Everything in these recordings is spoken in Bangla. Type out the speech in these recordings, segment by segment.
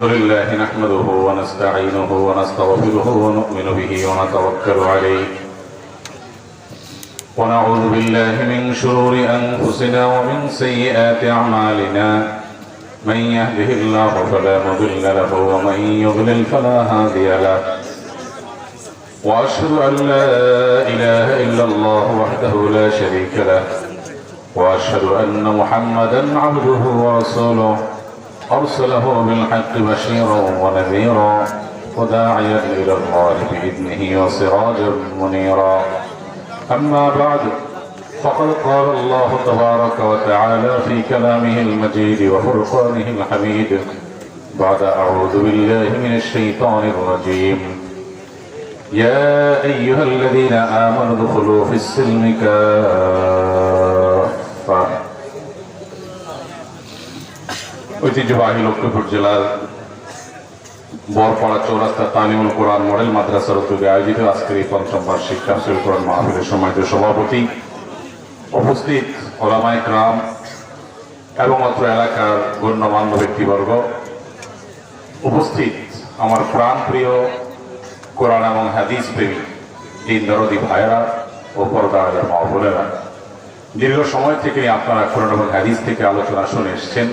الحمد لله نحمده ونستعينه ونستغفره ونؤمن به ونتوكل عليه ونعوذ بالله من شرور أنفسنا ومن سيئات أعمالنا من يهده الله فلا مضل له ومن يضلل فلا هادي له وأشهد أن لا إله إلا الله وحده لا شريك له وأشهد أن محمدا عبده ورسوله أرسله بالحق بشيرا ونذيرا وداعيا إلى الله بإذنه وسراجا منيرا أما بعد فقد قال الله تبارك وتعالى في كلامه المجيد وفرقانه الحميد بعد أعوذ بالله من الشيطان الرجيم يا أيها الذين آمنوا ادخلوا في السلم كافة ঐতিহ্যবাহী লক্ষ্মীপুর জেলার বরপাড়া চৌরাস্তা তালিমুল কোরআন মডেল মাদ্রাসার উদ্যোগে আয়োজিত আজকের এই পঞ্চম বার্ষিক তাফসীরুল কোরআন মাহফিলের সম্মানিত সভাপতি, উপস্থিত ওলামায়ে কেরাম এবং অত্র এলাকার গণ্যমান্য ব্যক্তিবর্গ, উপস্থিত আমার প্রাণপ্রিয় কোরআন এবং হাদিস প্রেমী দিন দরদি ভাইয়েরা ও পর্দার মা বোনেরা, দীর্ঘ সময় থেকে আপনারা কোরআন এবং হাদিস থেকে আলোচনা শুনে এসেছেন।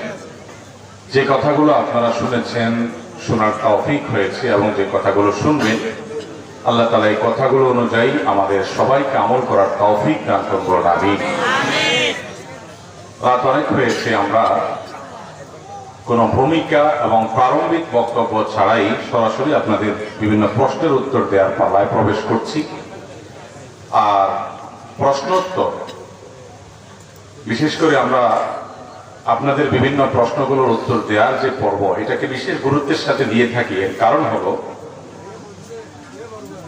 যে কথাগুলো আপনারা শুনেছেন, শোনার তৌফিক হয়েছে এবং যে কথাগুলো শুনবেন, আল্লাহ তাআলা এই কথাগুলো অনুযায়ী আমাদের সবাইকে আমল করার তৌফিক দান করুন, আমিন। রাত অনেক হয়েছে, আমরা কোনো ভূমিকা এবং প্রারম্ভিক বক্তব্য ছাড়াই সরাসরি আপনাদের বিভিন্ন প্রশ্নের উত্তর দেওয়ার পালায় প্রবেশ করছি। আর প্রশ্নোত্তর, বিশেষ করে আমরা আপনাদের বিভিন্ন প্রশ্নগুলোর উত্তর দেওয়ার যে পর্ব, এটাকে বিশেষ গুরুত্বের সাথে দিয়ে থাকি। এর কারণ হলো,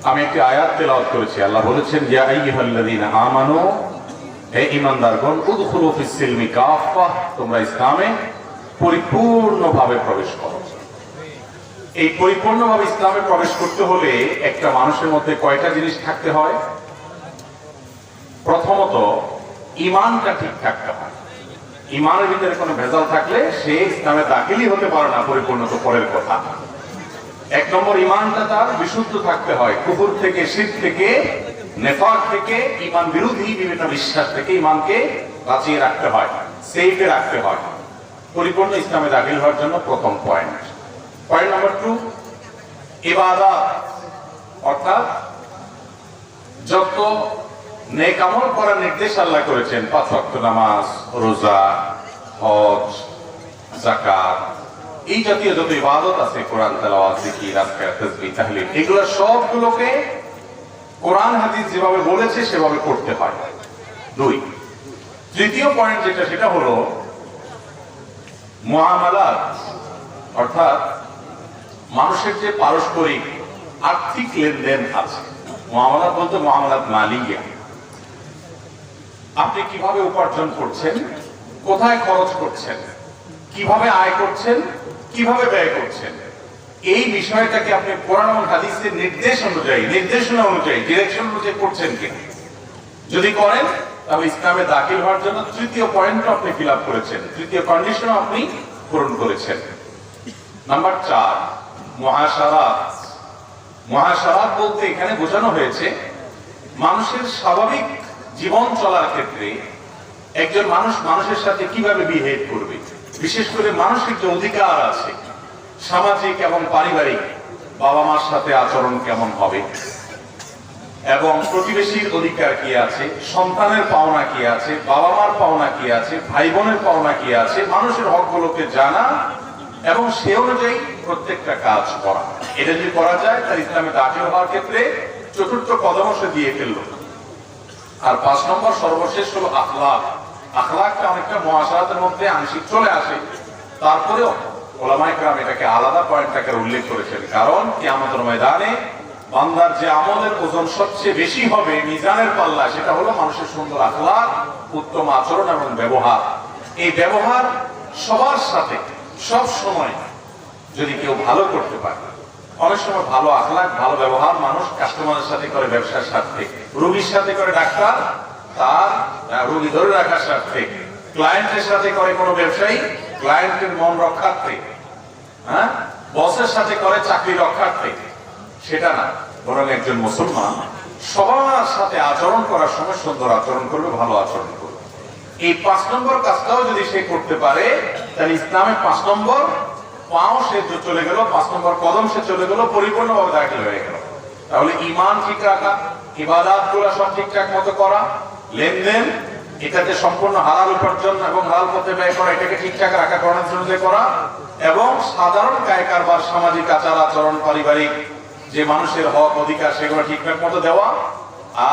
আমি একটি আয়াত তেলাওয়াত করেছি। আল্লাহ বলেছেন, ইয়া আইয়ুহাল্লাযীনা আমানু, হে ঈমানদারগণ, উদখুলু ফিস সিলমি কাফা, তোমরা ইসলামে পরিপূর্ণভাবে প্রবেশ করো। এই পরিপূর্ণভাবে ইসলামে প্রবেশ করতে হলে একটা মানুষের মধ্যে কয়টা জিনিস থাকতে হয়? প্রথমত, ঈমানটা ঠিক থাকতে হয়। ঈমানের ভিতরে কোনো ভেজাল থাকলে সে ইসলামে দাখিলই হতে পারে না, পরিপূর্ণ তো পরের কথা। এক নম্বর, ঈমানটা তার বিশুদ্ধ থাকতে হয়। কুফর থেকে, শিরক থেকে, নেফাক থেকে, ঈমান বিরোধী বিভিন্ন বিশ্বাস থেকে ঈমানকে বাঁচিয়ে রাখতে হয়, সেফে রাখতে হয়, পরিপূর্ণ ইসলামে দাখিল হওয়ার জন্য প্রথম পয়েন্ট। পয়েন্ট নাম্বার 2, ইবাদত, অর্থাৎ যত নেক আমল করার নির্দেশ আল্লাহ করেছেন, 5 ওয়াক্ত নামাজ, রোজা, হজ, যাকাত, এই জাতীয় যত ইবাদত আছে, কোরআন তেলাওয়াত, জিকির, আজকার, তাসবিহ, তাহলিল, এগুলো সবগুলোকে কোরআন হাদিস যেভাবে বলেছে সেভাবে করতে হয়। 2, তৃতীয় পয়েন্ট যেটা, সেটা হলো মুআমালাত, অর্থাৎ মানুষের যে পারস্পরিক আর্থিক লেনদেন আছে। মুআমালাত বলতে মুআমালাত মালিয়া, আপনি কিভাবে উপার্জন করছেন, কোথায় খরচ করছেন, কিভাবে আয় করছেন, কিভাবে ব্যয় করছেন, এই বিষয়টাকে আপনি কোরআন এবং হাদিসের নির্দেশনা অনুযায়ী ডিরেকশন অনুযায়ী করছেন কিনা। যদি করেন, তবে ইসলামে দাখিল হওয়ার জন্য তৃতীয় পয়েন্টও আপনি ফিল আপ করেছেন, তৃতীয় কন্ডিশনও আপনি পূরণ করেছেন। নাম্বার 4, মুআশারাত। মুআশারাত বলতে এখানে বোঝানো হয়েছে মানুষের স্বাভাবিক জীবন চলার ক্ষেত্রে একজন মানুষ মানুষের সাথে কিভাবে বিহেভ করবে, বিশেষ করে মানুষের যে অধিকার আছে সামাজিক এবং পারিবারিক, বাবা মার সাথে আচরণ কেমন হবে, এবং প্রতিবেশীর অধিকার কি আছে, সন্তানের পাওনা কি আছে, বাবা মার পাওনা কি আছে, ভাই বোনের পাওনা কি আছে, মানুষের হকগুলোকে জানা এবং সে অনুযায়ী প্রত্যেকটা কাজ করা। এটা যদি করা যায়, তার ইসলামে দাখিল হওয়ার ক্ষেত্রে চতুর্থ কদম সে দিয়ে ফেলল। আর 5 নম্বর সর্বশেষ হলো আখলাক। আখলাকটা অনেকটা মুআশারাতের মধ্যে আংশিক চলে আসে, তারপরেও ওলামায়ে কেরাম এটাকে আলাদা পয়েন্টটাকে উল্লেখ করেছেন। কারণ কিয়ামতের ময়দানে বান্দার যে আমলের ওজন সবচেয়ে বেশি হবে মিজানের পাল্লা, সেটা হলো মানুষের সুন্দর আখলাক, উত্তম আচরণ এবং ব্যবহার। এই ব্যবহার সবার সাথে সব সময় যদি কেউ ভালো করতে পারে, অনেক সময় ভালো আখলাক, ভালো ব্যবহার মানুষ কাস্টমারের সাথে করে ব্যবসার স্বার্থে, রোগীর সাথে করে ডাক্তার তার রোগী ধরে রাখার স্বার্থে, ক্লায়েন্টের সাথে করে কোনো ব্যবসায়ী ক্লায়েন্টের মন রক্ষার্থে, বসের সাথে করে চাকরি রক্ষার্থে, সেটা না, বরং একজন মুসলমান সবার সাথে আচরণ করার সময় সুন্দর আচরণ করবে, ভালো আচরণ করবে। এই 5 নম্বর কাজটাও যদি সে করতে পারে, তাহলে ইসলামে 5 নম্বর পাও সে চলে গেল, 5 নম্বর কদম সে চলে গেল, পরিপূর্ণভাবে দাখিল হয়ে গেল। তাহলে ঈমান ঠিক রাখা, ইবাদত গুলো সব ঠিকঠাক মতো করা, লেনদেন এটাকে সম্পূর্ণ হালাল উপার্জন এবং হালাল পথে ব্যয় করা, এটাকে ঠিকঠাক রাখা, কর্মসূচি করা, এবং সাধারণ কায় কারবার, সামাজিক আচার আচরণ, পারিবারিক যে মানুষের হক অধিকার সেগুলো ঠিকঠাক মতো দেওয়া,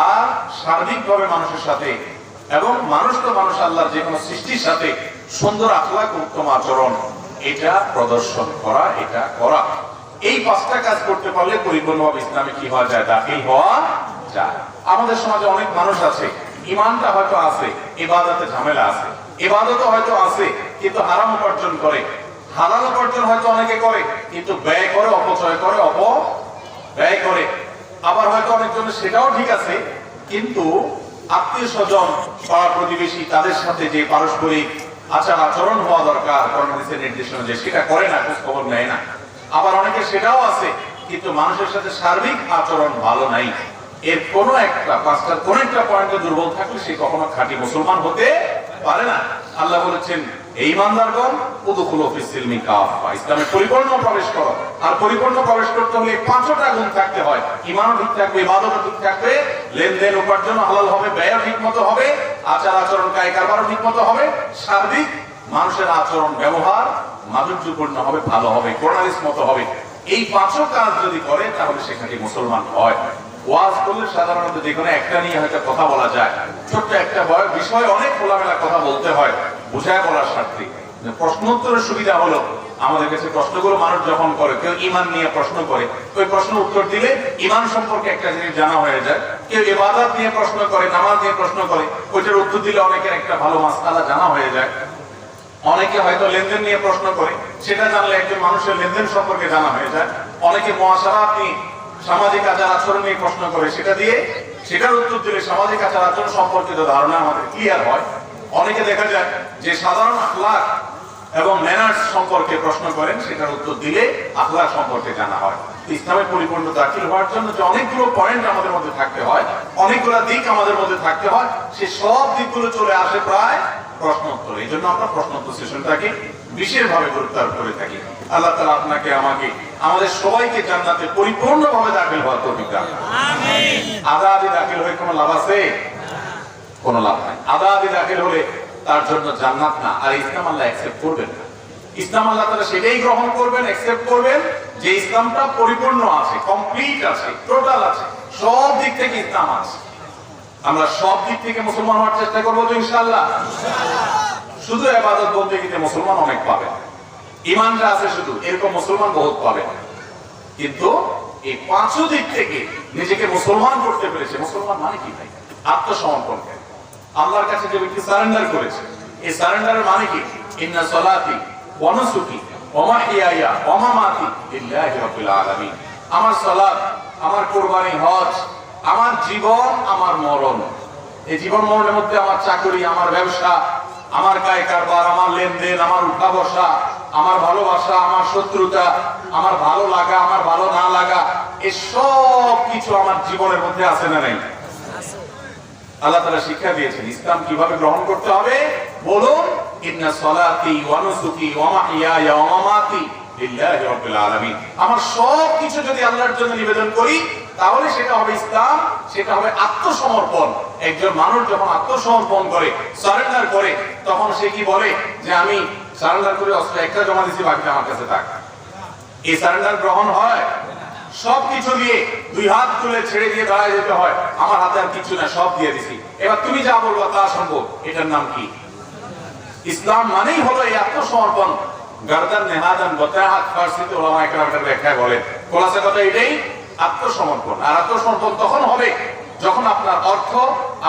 আর সার্বিকভাবে মানুষের সাথে এবং মানুষ তো মানুষ আল্লাহর যে কোনো সৃষ্টির সাথে সুন্দর আখলাক, উত্তম আচরণ এটা প্রদর্শন করা, এটা করা। এই 5টা কাজ করতে পারলে পরিপূর্ণভাবে ইসলামে কি হওয়া যায়, দাখিল হওয়া যায়। আমাদের সমাজে অনেক মানুষ আছে, ইমানটা হয়তো আছে, ইবাদতে ঝামেলা আছে, ইবাদতও হয়তো আছে কিন্তু হারাম উপার্জন করে, হালাল উপার্জন হয়তো অনেকে করে কিন্তু ব্যয় করে, অপচয় করে, ব্যয় করে। আবার হয়তো অনেকজনের সেটাও ঠিক আছে কিন্তু আত্মীয় স্বজন, পাড়া প্রতিবেশী তাদের সাথে যে পারস্পরিক আচার আচরণ হওয়া দরকার কর্মনীতির নির্দেশনা, যে সেটা করে না, খোঁজ খবর নেয় না। আবার অনেকে সেটাও আছে কিন্তু মানুষের সাথে সার্বিক আচরণ ভালো নাই। এর কোন একটা 5টার কোন একটা পয়েন্টে দুর্বল থাকলে সে কখনো খাঁটি মুসলমান হতে পারে না। আল্লাহ বলেছেন, এই ইমানদারগণ উদখুলু ফিস সিলমি কাফা, ইসলামে পরিপূর্ণ প্রবেশ করো। আর পরিপূর্ণ প্রবেশ করতে হলে 5টা গুণ থাকতে হয়, ঈমানও ঠিক থাকবে, ইবাদতও ঠিক থাকবে, লেনদেন উপার্জন হালাল হবে, ব্যয় ঠিকমতো হবে, আচার আচরণ কায় কারবারও ঠিকমতো হবে, সার্বিক মানুষের আচরণ ব্যবহার মাধুর্যপূর্ণ হবে, ভালো হবে, কোরআনিস মতো হবে। এই 5টা কাজ যদি করে তাহলে সেখানে মুসলমান হয়। ওয়াজ করলে সাধারণত যে কোনো একটা নিয়ে হয়তো কথা বলা যায়, ছোট্ট একটা বিষয় অনেক খোলামেলা কথা বলতে হয় বুঝায় বলার স্বার্থে। প্রশ্ন উত্তরের সুবিধা হলো, আমাদের কাছে প্রশ্নগুলো মানুষ যখন করে, কেউ ঈমান নিয়ে প্রশ্ন করে, ওই প্রশ্ন উত্তর দিলে ঈমান সম্পর্কে একটা জিনিস জানা হয়ে যায়। কেউ ইবাদত নিয়ে প্রশ্ন করে, নামাজ নিয়ে প্রশ্ন করে, ওইটার উত্তর দিলে অনেকের একটা ভালো মাসআলা জানা হয়ে যায়। অনেকে হয়তো লেনদেন নিয়ে প্রশ্ন করে, সেটা জানলে একজন মানুষের লেনদেন সম্পর্কে জানা হয়ে যায়। অনেকে মুআশারাত নিয়ে, সামাজিক আচার আচরণ নিয়ে প্রশ্ন করে, সেটার উত্তর দিলে সামাজিক আচার আচরণ সম্পর্কিত ধারণা আমাদের ক্লিয়ার হয়। অনেকে দেখা যায় যে সাধারণ আখলাক এবং ম্যানার্স সম্পর্কে প্রশ্ন করেন, সেটার উত্তর দিলে আখলাক সম্পর্কে জানা হয়। ইসলামের পরিপূর্ণ দাখিল হওয়ার জন্য যে অনেকগুলো পয়েন্ট আমাদের মধ্যে থাকতে হয়, অনেকগুলো দিক আমাদের মধ্যে থাকতে হয়, সে সব দিকগুলো চলে আসে প্রায় প্রশ্ন উত্তর। এই জন্য আমরা প্রশ্ন উত্তর সেশনটাকে বিশেষভাবে গুরুত্ব আরোপ করে থাকি। আল্লাহ তাআলা আপনাকে, আমাকে, আমাদের সবাইকে জান্নাতে পরিপূর্ণভাবে দাখিল হওয়ার তৌফিক দান করুন। আমিন। আধা আধি দাখিল হয়ে কোনো লাভ আছে? কোনো লাভ নাই। আধা আধি দাখিল হলে তার জন্য জান্নাত না, আর ইসলাম আল্লাহ অ্যাকসেপ্ট করবেন না। ইসলাম আল্লাহ তাআলা সেটাই গ্রহণ করবেন, অ্যাকসেপ্ট করবেন যে ইসলামটা পরিপূর্ণ আছে, কমপ্লিট আছে, টোটাল আছে, সব দিক থেকে ইসলাম আছে। আমরা সব দিক থেকে মুসলমান হওয়ার চেষ্টা করবো তো ইনশাআল্লাহ। শুধু ইবাদত বলতে গিয়ে মুসলমান অনেক পাবেন, ঈমানটা আছে শুধু, এরকম মুসলমান বহুত পাবেন। কিন্তু এই 5 দিক থেকে নিজেকে মুসলমান করতে পেরেছে। মুসলমান মানে কি ভাই? আত্মসমর্পণ, আল্লাহর কাছে যে ব্যক্তি সারেন্ডার করেছে, এই সারেন্ডারের মানে কি? ইন্না সলাতি ওয়া নুসুকি ওয়া মাহইয়ায়া ওয়া মামাতি লিল্লাহি রাব্বিল আলামিন। আমার সালাত, আমার কুরবানি, হজ, আমার জীবন, আমার মরণ, এই জীবন মরণের মধ্যে আমার চাকরি, আমার ব্যবসা, আমার কায় কারবার, আমার লেনদেন, আমার উঠা বসা, আমার ভালোবাসা, আমার শত্রুতা, আমার ভালো লাগা, আমার ভালো না লাগা, এই সব কিছু আমার জীবনের মধ্যে আছে না নাই? আল্লাহ তাআলা শিক্ষা দিয়েছেন ইসলাম কিভাবে গ্রহণ করতে হবে। বলুন, ইন্না সলাতি ওয়া নুসুকি ওয়া মাহইয়ায়া ওয়া মামাতি লিল্লাহি রাব্বিল আলামিন। আমার সব কিছু যদি আল্লাহর জন্য নিবেদন করি তাহলে সেটা হবে ইসলাম, সেটা হবে আত্মসমর্পণ। একজন মানুষ যখন আত্মসমর্পণ করে, সারেন্ডার করে, তখন সে কি বলে যে আমি সারেন্ডার করে অস্ত্র একটা জমা দিয়েছি, বাকিটা আমার কাছে থাক। এই সারেন্ডার গ্রহণ হয়? সবকিছু দিয়ে 2 হাত তুলে ছেড়ে দিয়ে দাঁড়ায় যেতে হয়, আমার হাতে আর কিছু না, সব দিয়ে দিছি, এবার তুমি যা বলবা তা শুনবো। এটার নাম কি? ইসলাম মানেই হলো এই আত্মসমর্পণ। গারদান নেহাদান বতাহাত, ফারসিতে ওলামায়ে কেরামের ব্যাখ্যায় বলেন, খোলাসা কথা এটাই, আত্মসমর্পণ। আর আত্মসমর্পণ তখন হবে যখন আপনার অর্থ,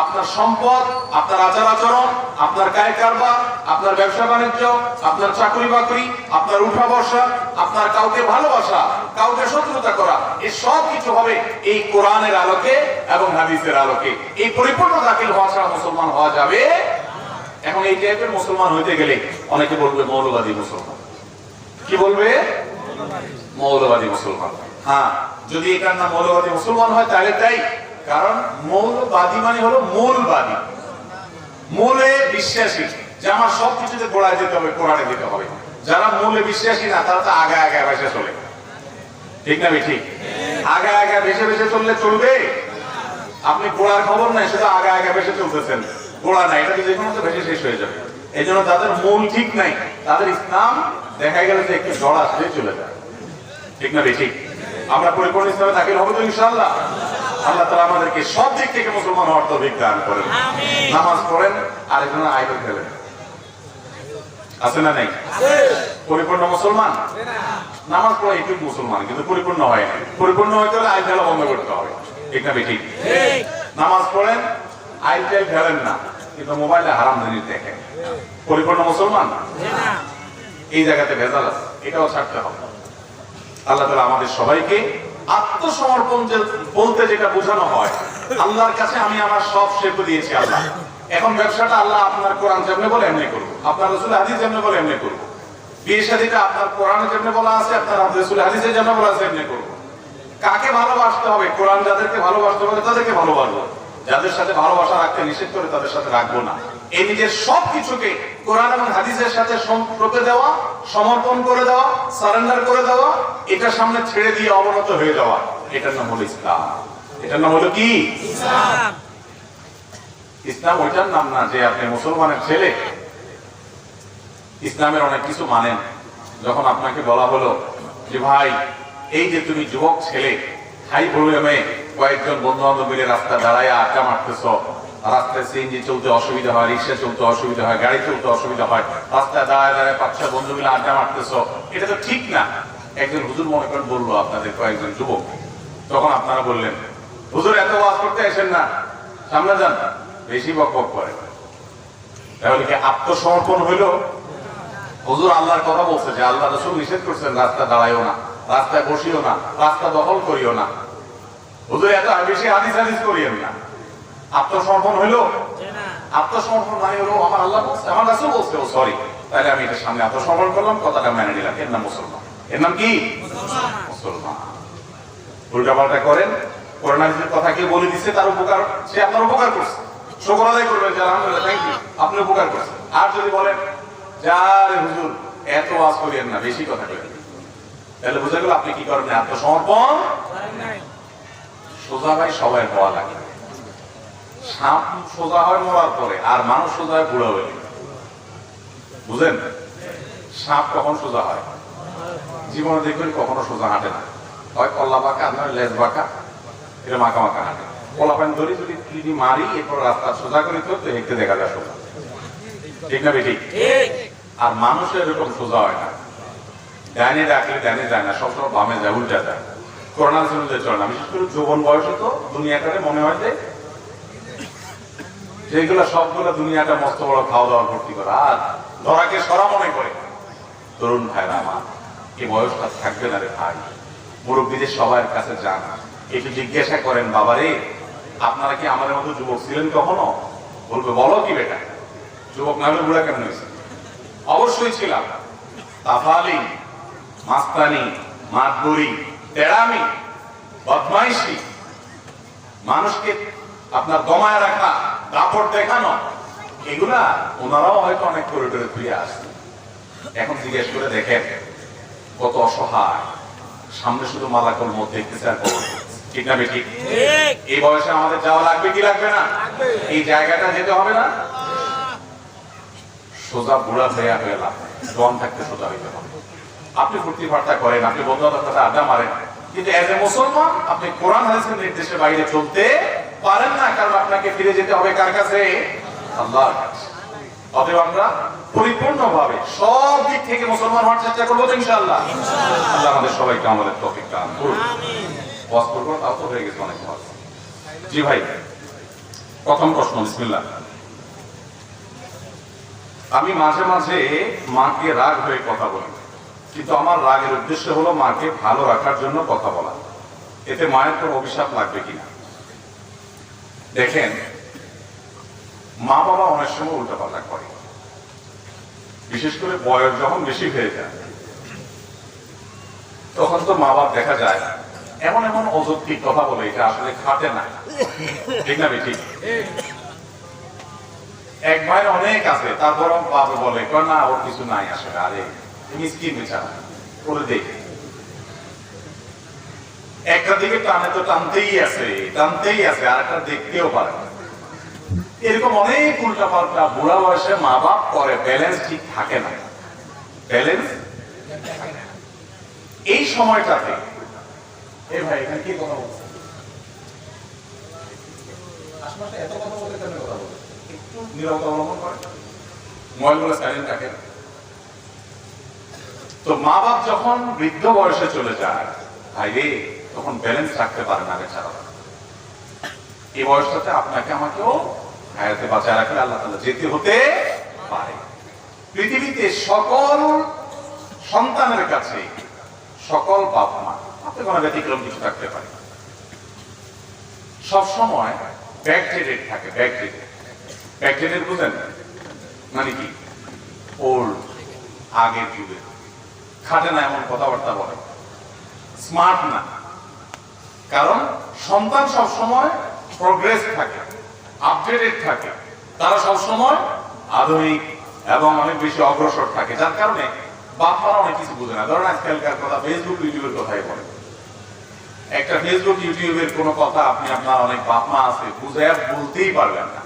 আপনার সম্পদ, আপনার আচার আচরণ, আপনার কায় কারবার, আপনার ব্যবসা বাণিজ্য, আপনার চাকরি বাকরি, আপনার উঠা বসা, আপনার কাউকে ভালোবাসা, কাউকে শত্রুতা করা, এই সব কিছু হবে এই কোরআনের আলোকে এবং হাদিসের আলোকে। এই পরিপূর্ণ দাখিল হওয়া ছাড়া মুসলমান হওয়া যাবে। এখন এই টাইপের মুসলমান হইতে গেলে অনেকে বলবে মৌলবাদী মুসলমান। কি বলবে? মৌলবাদী মুসলমান। হ্যাঁ, যদি এটার নাম মৌলবাদী মুসলমান হয় তাহলে তাই, কারণ মৌলবাদী মানে হলো মূলবাদী, মূলে বিশ্বাসী, যে আমার সবকিছুতে গোড়ায় যেতে হবে, কোরআনে যেতে হবে। যারা মূলে বিশ্বাসী না তারা তো আগে আগে ভেসে চলে, ঠিক না ঠিক? আগে আগে ভেসে ভেসে চললে চলবে? আপনি গোড়ার খবর নাই, শুধু আগে আগে ভেসে চলতেছেন, গোড়া নাই, এটা যে কোনো ভেসে শেষ হয়ে যাবে। এই জন্য তাদের মূল ঠিক নাই, তাদের ইসলাম দেখা গেল যে একটু জড় আসলে চলে যায়, ঠিক না ঠিক? আমরা পরিপূর্ণ ইসলামে দাখিল হবো তো ইনশাআল্লাহ। আল্লাহ তাআলা আমাদেরকে সব দিক থেকে মুসলমান হওয়ার তৌফিক দান করেন। নামাজ পড়েন, আরেকজন আইডল খেলেন, আছে না নাই? পরিপূর্ণ মুসলমান নামাজ পড়ে একটু মুসলমান, কিন্তু পরিপূর্ণ হয় না। পরিপূর্ণ হইতে হলে আইল খেলা বন্ধ করতে হবে, ঠিক না ঠিক? নামাজ পড়েন, আইল খেলেন না, কিন্তু মোবাইলে হারাম জিনিস দেখেন, পরিপূর্ণ মুসলমান? এই জায়গাতে ভেজাল আছে, এটাও ছাড়তে হবে। আল্লাহ তাআলা আমাদের সবাইকে আত্মসমর্পণ বলতে যেটা বোঝানো হয়, আল্লাহর কাছে আমি আমার সব সেবা দিয়েছি আল্লাহ, এখন ব্যবসাটা আল্লাহ আপনার কোরআন যেমনি বলে এমনি করবো, আপনার রাসূলের হাদিস যেমনি বলে এমনি করবো, বিয়ে শাদীটা আপনার কোরআনে যেমনি বলা আছে, আপনার রাসূলের হাদিসে যেমনি বলা আছে এমনি করবো। কাকে ভালোবাসতে হবে? কোরআন যাদেরকে ভালোবাসতে হবে তাদেরকে ভালোবাসবো, যাদের সাথে ভালোবাসা রাখতে নিষেধ করে তাদের সাথে রাখবো না। এই নিজের সবকিছুকে কোরআন এবং হাদিসের সাথে সম্পর্কে দেওয়া, সমর্পণ করে দেওয়া, সারেন্ডার করে দেওয়া, এটার সামনে ছেড়ে দিয়ে অবনত হয়ে যাওয়া, এটার নাম হলো ইসলাম। এটার নাম হলো কি? ইসলাম। ইসলাম ওইটার নাম না যে আপনি মুসলমানের ছেলে, ইসলামের অনেক কিছু মানেন। যখন আপনাকে বলা হলো যে ভাই, এই যে তুমি যুবক ছেলে, হাই প্রবলেমে কয়েকজন বন্ধু বান্ধব মিলে রাস্তা দাঁড়ায় আড্ডা মারতেছ, রাস্তায় সিএনজি চলতে অসুবিধা হয়, রিক্সা চলতে অসুবিধা হয়, গাড়ি চলতে অসুবিধা হয়, রাস্তায় দাঁড়ায় দাঁড়ায় 5-6 বন্ধু মিলে আড্ডা মারতেছ, এটা তো ঠিক না। একজন হুজুর মনে করেন বললো আপনাদের কয়েকজন যুবক, তখন আপনারা বললেন হুজুর এত ওয়াজ করতে আসেন না, সামনে যান, বেশি বক বক করে। তাহলে কি আত্মসমর্পণ হইলো? হুজুর আল্লাহর কথা বলছে যে আল্লাহ রাসূল নিষেধ করছেন রাস্তা দাঁড়াইও না, রাস্তায় বসিও না, রাস্তা দখল করিও না। হুজুর এত বেশি হাদিস করিয়েন না, আত্মসমর্পণ হইলো? আত্মসমর্পণ মানে হলো আমার আল্লাহ বলছে, আমার রাসূল বলছে, ও সরি, তাহলে আমি এটা সামনে আত্মসমর্পণ করলাম, কথাটা মেনে নিলাম, এর নাম মুসলমান। এর নাম কি? মুসলমান। উল্টাপাল্টা করেন, কোরআন হাদিসের কথা কে বলে দিচ্ছে, তার উপকার, সে আপনার উপকার করছে, শুকর আদায় করবেন যে আলহামদুলিল্লাহ, থ্যাংক ইউ, আপনি উপকার করছেন। আর যদি বলেন যারে হুজুর এত ওয়াজ করিয়েন না, বেশি কথা করেন, তাহলে বুঝা গেল আপনি কি করেন? আত্মসমর্পণ। সোজা ভাই সবাই হওয়া লাগে, সাপ সোজা হয় মরার পরে, আর মানুষ সোজা হয় বুড়া হয়ে। বুঝেন? সাপ কখন সোজা হয়? জীবনে দেখবেন কখনো সোজা হাঁটে না, হয় কল্লা বাঁকা, নয় লেজ বাঁকা, এটা মাখা মাখা হাঁটে। কলা পানি ধরি যদি কিডনি মারি, এরপর রাস্তা সোজা করে তো হেঁটে দেখা যায় সোজা, ঠিক না বেঠিক? আর মানুষের এরকম সোজা হয় না, ডাইনে রাখলে ডাইনে যায় না, সবসময় বামে যায়, উল্টা যায়, করোনা অনুযায়ী চলে না। বিশেষ করে যৌবন বয়সে তো দুনিয়াটারে মনে হয় যে যেগুলো সবগুলো দুনিয়াটা মস্ত বড় খাওয়া দাওয়া ভর্তি করা, আর ধরাকে সরা মনে করে। তরুণ ভাইরা আমার, এই বয়সটা থাকবে না রে ভাই, মুরব্বীদের সবার কাছে যান, একটু জিজ্ঞাসা করেন, বাবারে আপনারা কি আমাদের মতো যুবক ছিলেন কখনো? বলবে বলো কি বেটা, যুবক না হলে বুড়া কেমন হয়েছে? অবশ্যই ছিলাম। তাফালি, মাস্তানি, মাতবরি, তেড়ামি, বদমাইশি, মানুষকে আপনার দমায় রাখা, দাপট দেখানো, এগুলা ওনারাও হয়তো অনেক করে করে ফিরে আসছে। এখন জিজ্ঞেস করে দেখেন কত অসহায়, সামনে শুধু মালাকল মত দেখতেছে আর খবর, ঠিক না বেঠিক? এই বয়সে আমাদের যাওয়া লাগবে কি লাগবে না? এই জায়গাটা যেতে হবে না? সোজা বুড়া হয়ে লাভ, জন থাকতে সোজা হইতে হবে। আপনি ফুর্তি ফার্তা করেন, আপনি বন্ধুদের সাথে আড্ডা মারেন, কিন্তু এজ এ মুসলমান আপনি কোরআন হাদিসের নির্দেশের বাইরে চলতে পারেন না, কারণ আপনাকে ফিরে যেতে হবে কার কাছে? আল্লাহর কাছে। অতএব আমরা পরিপূর্ণভাবে সব দিক থেকে মুসলমান হওয়ার চেষ্টা করবো তো ইনশাআল্লাহ। আল্লাহ আমাদের সবাইকে আমাদের তৌফিক দান করুন। ওয়াজ করবো, তাও তো হয়ে গেছে অনেক ওয়াজ। জি ভাই, প্রথম প্রশ্ন, বিসমিল্লাহ। আমি মাঝে মাঝে মাকে রাগ হয়ে কথা বলি, কিন্তু আমার রাগের উদ্দেশ্য হলো মাকে ভালো রাখার জন্য কথা বলা, এতে মায়ের কোন অভিশাপ লাগবে কিনা? দেখেন, মা বাবা অনেক সময় উল্টাপাল্টা করে, বিশেষ করে বয়স যখন বেশি হয়ে যায়, তখন তো মা বাপ দেখা যায় এমন এমন অযৌক্তিক কথা বলে, এটা আসলে খাটে না, ঠিক না ঠিক? এক ভাইয়ের অনেক আছে, তারপর বাবা বলে না ওর কিছু নাই আসলে, আরে মিসকিন বেচারা বলে দেখ, একটা দিকে টানে তো টানতেই আছে আর একটা দেখতেও পারে না। এরকম অনেক উল্টা পাল্টা বুড়া বয়সে মা বাপ করে, ব্যালেন্স ঠিক থাকে না, ব্যালেন্স। এই সময়টাতে এই ভাই এখানে কি কথা বলছে, আশেপাশে এত কথা বলতে কেন কথা বলে, একটু নীরবতা অবলম্বন করে, মোবাইলগুলো সাইলেন্ট রাখেন। তো মা বাপ যখন বৃদ্ধ বয়সে চলে যায় ভাই রে, তখন ব্যালেন্স রাখতে পারে না বেচারা। এই বয়সটাতে আপনাকে আমাকেও হায়াতে বাঁচায় রাখলে আল্লাহ তাআলা যেতে হতে পারে। পৃথিবীতে সকল সন্তানের কাছে সকল বাপ মা, আপনি কোনো ব্যতিক্রম কিছু থাকতে পারে, সবসময় ব্যাকডেটেড থাকে। ব্যাকডেটেড বুঝেন মানে কি? ওল্ড, আগের যুগে, খাটে না এমন কথাবার্তা বলে, স্মার্ট না। কারণ সন্তান সবসময় প্রোগ্রেস থাকে, আপডেটেড থাকে, তারা সবসময় আধুনিক এবং অনেক বেশি অগ্রসর থাকে, যার কারণে বাপ মারা অনেক কিছু বুঝে না। ধরেন আজকালকার কথা ফেসবুক ইউটিউবের কথাই বলে, একটা ফেসবুক ইউটিউবের কোনো কথা আপনি আপনার অনেক বাপ মা আছে বুঝে বলতেই পারবেন না,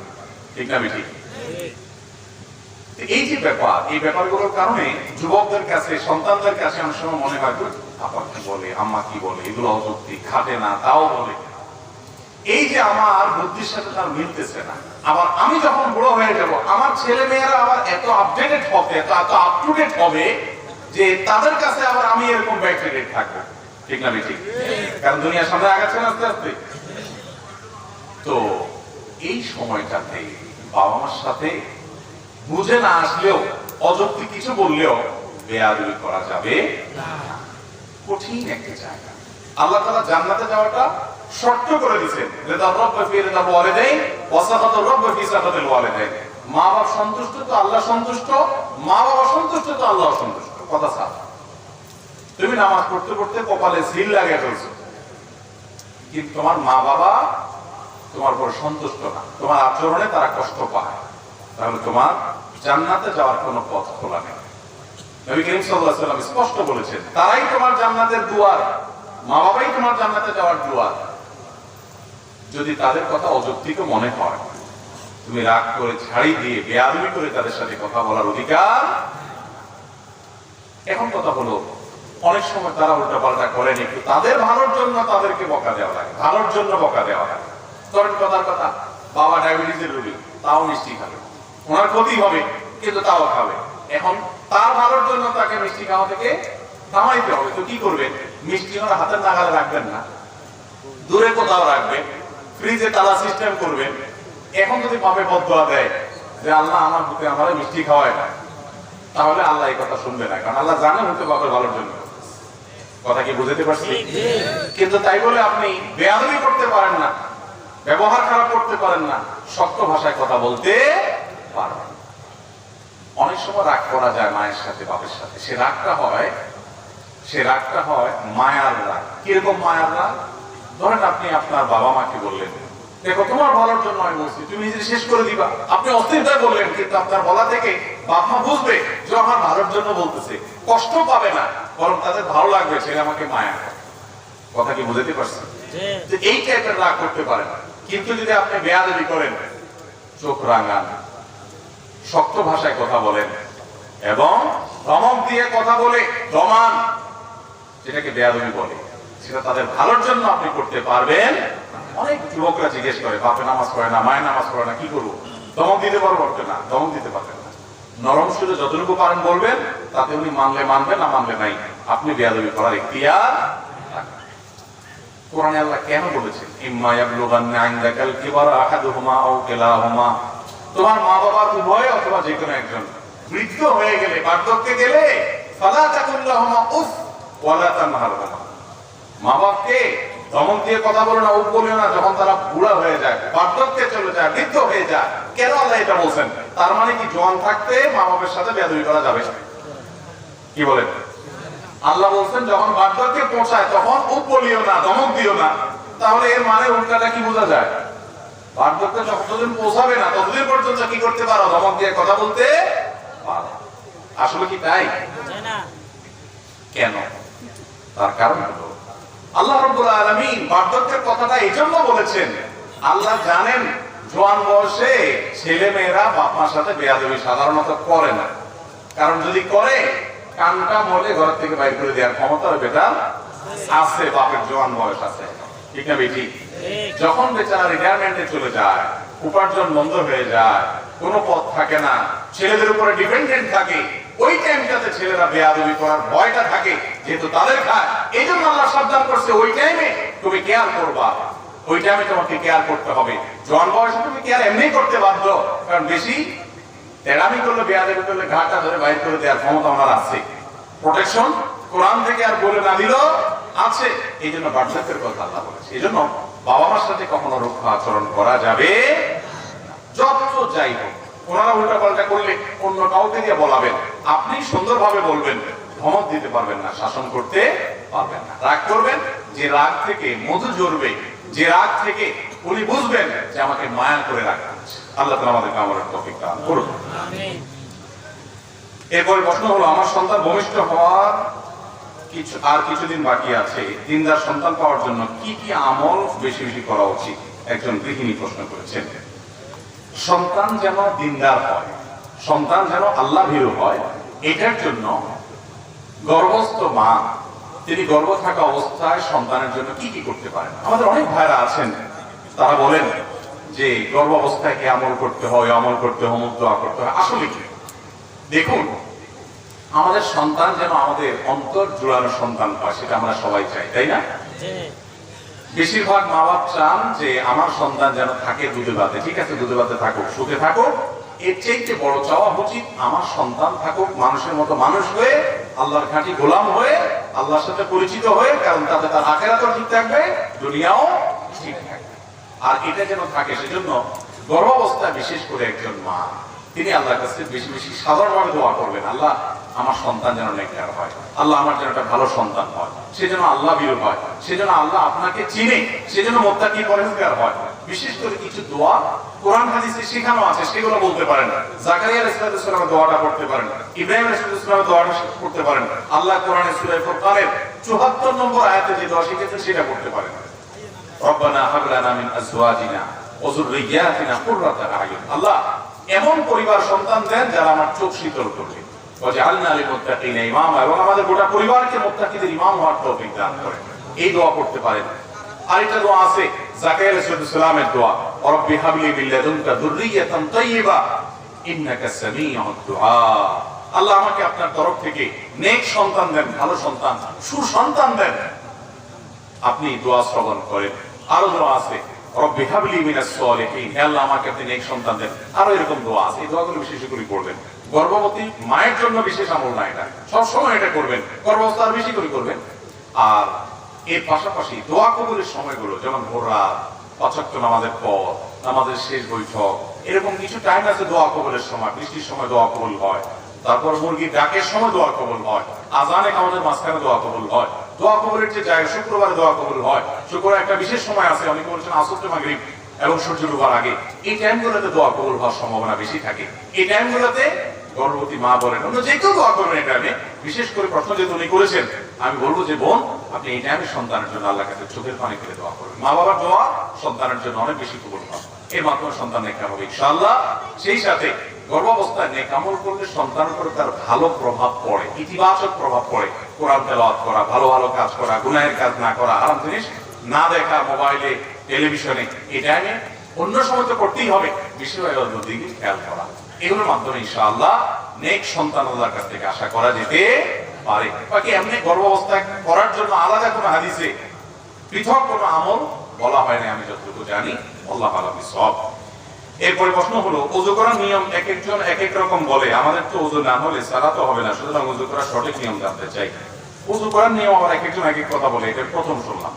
ঠিক না ঠিক? এই যে ব্যাপার, এই ব্যাপারগুলোর কারণে যুবকদের কাছে, সন্তানদের কাছে অনেক সময় মনে হয় আপা কি বলে, আম্মা কি বলে, এগুলো অযৌক্তিক, খাটে না, তাও বলে। এই যে আমার বুদ্ধির সাথে তার মিলতেছে না, আবার আমি যখন বড় হয়ে যাব আমার ছেলে মেয়েরা আবার এত আপডেটেড হবে, এত আপ টু ডেট হবে যে তাদের কাছে আবার আমি এরকম ব্যাকডেটেড থাকবো, ঠিক না ঠিক? কারণ দুনিয়ার সামনে আগাচ্ছে না আস্তে আস্তে। তো এই সময়টাতে বাবা মার সাথে বুঝে না আসলেও, অযৌক্তিক কিছু বললেও বেয়াদবি করা যাবে না। কঠিন একটা জায়গা। আল্লাহ তাআলা জান্নাতে যাওয়াটা শর্ত করে দিয়েছেন, রিদার রব্ব ফি রিদাল ওয়ালিদাইন ওয়া সাখাতুর রব্ব ফি সাখাতিল ওয়ালিদাইন। মা বাবা সন্তুষ্ট তো আল্লাহ সন্তুষ্ট, মা বাবা সন্তুষ্ট তো আল্লাহ সন্তুষ্ট। কথা সাফ। তুমি নামাজ পড়তে পড়তে কপালে সিল লাগিয়ে ফেলছো, কিন্তু তোমার মা বাবা তোমার উপর সন্তুষ্ট না, তোমার আচরণে তারা কষ্ট পায়, তাহলে তোমার জান্নাতে যাওয়ার কোনো পথ খোলা নেই। নবী করিম সাল্লাল্লাহু আলাইহি ওয়াসাল্লাম স্পষ্ট বলেছেন, তারাই তোমার জান্নাতের দুয়ার, মা বাবাই তোমার জান্নাতে যাওয়ার দুয়ার। যদি তাদের কথা অযৌক্তিক মনে হয়, তুমি রাগ করে ছাড়ি দিয়ে বেয়াদবি করে তাদের সাথে কথা বলার অধিকার। এখন কথা হলো, অনেক সময় তারা উল্টা পাল্টা করেন, একটু তাদের ভালোর জন্য তাদেরকে বকা দেওয়া লাগে, ভালোর জন্য বকা দেওয়া লাগে। ধরেন কথার কথা, বাবা ডায়াবেটিসের রোগী, তাও মিষ্টি খাবে, ওনার ক্ষতি হবে কিন্তু তাও খাবে। এখন তার ভালোর জন্য তাকে মিষ্টি খাওয়া থেকে থামাইতে হবে, তো কি করবেন? মিষ্টি ওনার হাতের নাগালে রাখবেন না, দূরে কোথাও রাখবেন, ফ্রিজে তালা সিস্টেম করবেন। এখন যদি বাপে বদদোয়া দেয় যে আল্লাহ আমার বুকে আমার মিষ্টি খাওয়ায় না, তাহলে আল্লাহ এই কথা শুনবে না, কারণ আল্লাহ জানে হতে বাপের ভালোর জন্য। কথা কি বুঝতে পারছি? কিন্তু তাই বলে আপনি বেয়াদবি করতে পারেন না, ব্যবহার খারাপ করতে পারেন না, শক্ত ভাষায় কথা বলতে পারেন। অনেক সময় রাগ করা যায় মায়ের সাথে, বাপের সাথে। সে রাগটা হয় মায়ার রাগ। কিরকম মায়ার রাগ? ধরেন আপনি আপনার বাবা মাকে বললেন, দেখো তোমার ভালোর জন্য আমি বলছি, তুমি নিজে শেষ করে দিবা। আপনি অস্থিরতায় বললেন, কিন্তু আপনার বলা থেকে বাপ মা বুঝবে যে আমার ভালোর জন্য বলতেছে, কষ্ট পাবে না, বরং তাদের ভালো লাগবে ছেলে আমাকে মায়া করে। কথা কি বুঝতে পারছেন? এই টাইপের রাগ করতে পারেন। কিন্তু যদি আপনি বেয়াদবি করেন, চোখ রাঙান, শক্ত ভাষায় কথা বলেন এবং ধমক দিয়ে কথা বলে দমান, যেটাকে বেয়াদবি বলে, সেটা তাদের ভালোর জন্য আপনি করতে পারবেন। অনেক যুবকরা জিজ্ঞেস করে, বাপে নামাজ পড়ে না, মায়ের নামাজ পড়ে না, কি করবো? দমক দিতে পারবো না, দমক দিতে পারবেন না। নরম সুরে যতটুকু পারেন বলবেন, তাতে উনি মানলে মানবেন, না মানলে নাই। আপনি বেয়াদবি করার ইখতিয়ার। কোরআনে আল্লাহ কেন বলেছেন, ইম্মা ইয়াবলুগান্না ইনদাকাল কিবারা আহাদুহুমা আও কিলাহুমা, তোমার মা বাবার উভয় অথবা যে কোনো একজন বৃদ্ধ হয়ে গেলে, বার্ধক্যে গেলে, ফালা তাকুল লাহুমা উফ ওয়ালা তানহারহুমা, মা বাপকে ধমক দিয়ে কথা বলো না, উফ বলিও না, যখন তারা বুড়া হয়ে যায়, বার্ধক্যে চলে যায়, বৃদ্ধ হয়ে যায়। কেন আল্লাহ এটা বলছেন? তার মানে কি জোয়ান থাকতে মা বাবার সাথে বেয়াদবি করা যাবে? কি বলেন? আল্লাহ বলছেন যখন বার্ধক্যে পৌঁছায় তখন উপ বলিও না, ধমক দিও না। তাহলে এর মানে উল্টাটা কি বোঝা যায়? বার্ধক্যে যতদিন পৌঁছাবে না ততদিন পর্যন্ত কি করতে পারো? ধমক দিয়ে কথা বলতে পারো। আসলে কি তাই? কেন? তার কারণ হলো আল্লাহ রাব্বুল আলামিন বার্ধক্যের কথাটা এইজন্য বলেছেন, আল্লাহ জানেন জোয়ান বয়সে ছেলে মেয়েরা বাপ মার সাথে বেয়াদবি সাধারণত করে না। কারণ যদি করে কানটা মলে ঘর থেকে বাইর করে দেওয়ার ক্ষমতা ওই বেটার আছে, বাপের জোয়ান বয়স আছে, ঠিক না বেটি? যখন বেচারা রিটায়ারমেন্টে চলে যায়, উপার্জন বন্ধ হয়ে যায়, কোনো পথ থাকে না, ছেলেদের উপরে ডিপেন্ডেন্ট থাকে, ওই টাইমটাতে ছেলেরা বেয়াদবি করার ভয়টা থাকে, যেহেতু তাদের খায়। এই জন্য আল্লাহ সাবধান করছে ওই টাইমে তুমি কেয়ার করবা, ওই টাইমে তোমাকে কেয়ার করতে হবে। জোয়ান বয়সে তুমি কেয়ার এমনি করতে বাধ্য, কারণ বেশি তেড়ামি করলে, বেয়াদবি করলে ঘাটা ধরে বাইর করে দেওয়ার ক্ষমতা ওনার আছে। প্রোটেকশন কোরআন থেকে আর বলে না দিল আছে। এই জন্য বার্ধক্যের কথা আল্লাহ বলেছে। এই জন্য বাবা মার সাথে কখনো রুক্ষ আচরণ করা যাবে, যত যাই হোক। ওনারা উল্টা পাল্টা করলে অন্য কাউকে দিয়ে বলাবেন, আপনি সুন্দরভাবে বলবেন, ধমক দিতে পারবেন না, শাসন করতে পারবেন না। রাগ করবেন, যে রাগ থেকে মধু ঝরবে, যে রাগ থেকে উনি বুঝবেন যে আমাকে মায়া করে রাখা আছে। আল্লাহ তাআলা আমাদেরকে আমলের তৌফিক দান করুন। আমিন। এরপরে প্রশ্ন হলো, আমার সন্তান ভূমিষ্ঠ হওয়ার কিছুদিন বাকি আছে, দিনদার সন্তান পাওয়ার জন্য কি কি আমল বেশি বেশি করা উচিত? একজন গৃহিণী প্রশ্ন করেছেন। সন্তান যেন দিনদার হয়, সন্তান যেন আল্লাহ ভীরু হয়, এটার জন্য গর্ভস্থ মা তিনি গর্ভ থাকা অবস্থায় সন্তানের জন্য কি কি করতে পারেন? আমাদের অনেক ভাইরা আছেন, তারা বলেন যে গর্ভ অবস্থায় কি আমল করতে হয়, আমল করতে হয়, দোয়া করতে হয়। আসলে কি, দেখুন, আমাদের সন্তান যেন আমাদের অন্তর জোড়ানো সন্তান হয়, সেটা আমরা সবাই চাই, তাই না? বেশিরভাগ মা বাপ চান যে আমার সন্তান যেন থাকে দুধে ভাতে। ঠিক আছে, দুধে ভাতে থাকুক, সুখে থাকুক। এর চাইতে বড় চাওয়া উচিত আমার সন্তান থাকুক মানুষের মতো মানুষ হয়ে, আল্লাহর খাঁটি গোলাম হয়ে, আল্লাহর সাথে পরিচিত হয়ে, কারণ তাতে তার আখিরাতও ঠিক থাকবে, দুনিয়াও ঠিক থাকবে। আর এটা যেন থাকে, সেজন্য গর্ভাবস্থায় বিশেষ করে একজন মা তিনি আল্লাহর কাছে বেশি বেশি সাধারণভাবে দোয়া করবেন, আল্লাহ আমার সন্তান যেন নেককার হয়, আল্লাহ আমার যেন একটা ভালো সন্তান হয়, সেজন্য আল্লাহ ভীরু হয়, সেজন্য আল্লাহ আপনাকে চিনে, সেজন্য মুত্তাকি পরহেজগার হয়। বিশেষ করে কিছু দোয়া কোরআন হাদিসে শেখানো আছে, সেগুলো বলতে পারেন। জাকারিয়া আলাইহিস সালামের দোয়াটা পড়তে পারেন, ইব্রাহিম আলাইহিস সালামের দোয়াটা পড়তে পারেন। আল্লাহ কোরআনে সূরা ফুরকানের ৭৪ নম্বর আয়াতে যে দোয়া শিখিয়েছেন সেটা পড়তে পারেন। রব্বানা হাব লানা মিন আজওয়াজিনা ওয়া যুররিয়াতিনা কুররাতা আয়ুন। আল্লাহ এমন পরিবার সন্তান দেন যারা আমার চোখ শীতল করবে, ওয়াজআলনা লিল মুত্তাকিনা ইমামা, এবং আমাদের গোটা পরিবারকে মুত্তাকিদের ইমাম হওয়ার তৌফিক দান করেন। এই দোয়া করতে পারেন। আরেকটা দোয়া আছে জাকারিয়া আলাইহিস সালামের দোয়া, রব্বি হাবলি মিন লাদুনকা যুররিয়াতান তাইয়্যিবা ইন্নাকা সামিউদ দুআ। আল্লাহ আমাকে আপনার তরফ থেকে নেক সন্তান দেন, ভালো সন্তান, সুসন্তান দেন। আপনি দোয়া শ্রবণ করেন। আরো দোয়া আছে, রব্বি হাবলি মিনাস সালিহিন, হে আল্লাহ আমাকে আপনি নেক সন্তান দেন। আরো এরকম দোয়া আছে, এই দোয়াগুলো বিশেষ করে করবেন। গর্ভবতী মায়ের জন্য বিশেষ আমল না, এটা সব সময় এটা করবেন, গর্ভাবস্থার বেশি করে করবেন। আর এর পাশাপাশি দোয়া কবুলের সময়গুলো, যেমন ভোর রাত, ৫ ওয়াক্ত নামাজের পর, নামাজের শেষ বৈঠক, এরকম কিছু টাইম আছে দোয়া কবুলের সময়। বৃষ্টির সময় দোয়া কবুল হয়, তারপর মুরগির ডাকের সময় দোয়া কবুল হয়, আজানে আমাদের মাঝখানে দোয়া কবুল হয়। দোয়া কবুলের যে জায়গা, শুক্রবারে দোয়া কবুল হয়। শুক্রবার একটা বিশেষ সময় আছে, অনেকে বলছেন আসর মাগরিব এবং সূর্য ডুবার আগে। এই টাইমগুলোতে দোয়া কবুল হওয়ার সম্ভাবনা বেশি থাকে। এই টাইমগুলোতে গর্ভবতী মা বলেন, অন্য যে কেউ দোয়া করবেন এই টাইমে। বিশেষ করে প্রশ্ন যেহেতু উনি করেছেন, আমি বলবো যে বোন, আপনি এই টাইমে সন্তানের জন্য আল্লাহর কাছে চোখের পানি ফেলে দোয়া করবেন। মা বাবার দোয়া সন্তানের জন্য অনেক বেশি কবুল হয়, এর মাধ্যমে সন্তান নেককার হবে ইনশাআল্লাহ। সেই সাথে গর্ভাবস্থায় নেক আমল করলে সন্তানের উপরে তার ভালো প্রভাব পড়ে, ইতিবাচক প্রভাব পড়ে। কোরআন তেলাওয়াত করা, ভালো ভালো কাজ করা, গুনাহের কাজ না করা, হারাম জিনিস না দেখা, মোবাইলে, টেলিভিশনে, এই টাইমে অন্য সময় তো করতেই হবে, বিষয়ের দিকে খেয়াল করা। এগুলোর মাধ্যমে ইনশাআল্লাহ নেক সন্তান আল্লাহর কাছ থেকে আশা করা যেতে পারে। বাকি এমনি গর্ভাবস্থায় করার জন্য আলাদা কোনো হাদিসে পৃথক কোনো আমল বলা হয় না, আমি যতটুকু জানি। আল্লাহ আ'লাম বিসওয়াব। এরপরে প্রশ্ন হলো, ওযু করার নিয়ম এক একজন এক এক রকম বলে। আমাদের তো ওযু না হলে সালাতও হবে না, সুতরাং ওযু করার সঠিক নিয়ম জানতে চাই। ওযু করার নিয়ম আবার এক একজন এক এক কথা বলে, এটা প্রথম শুনলাম।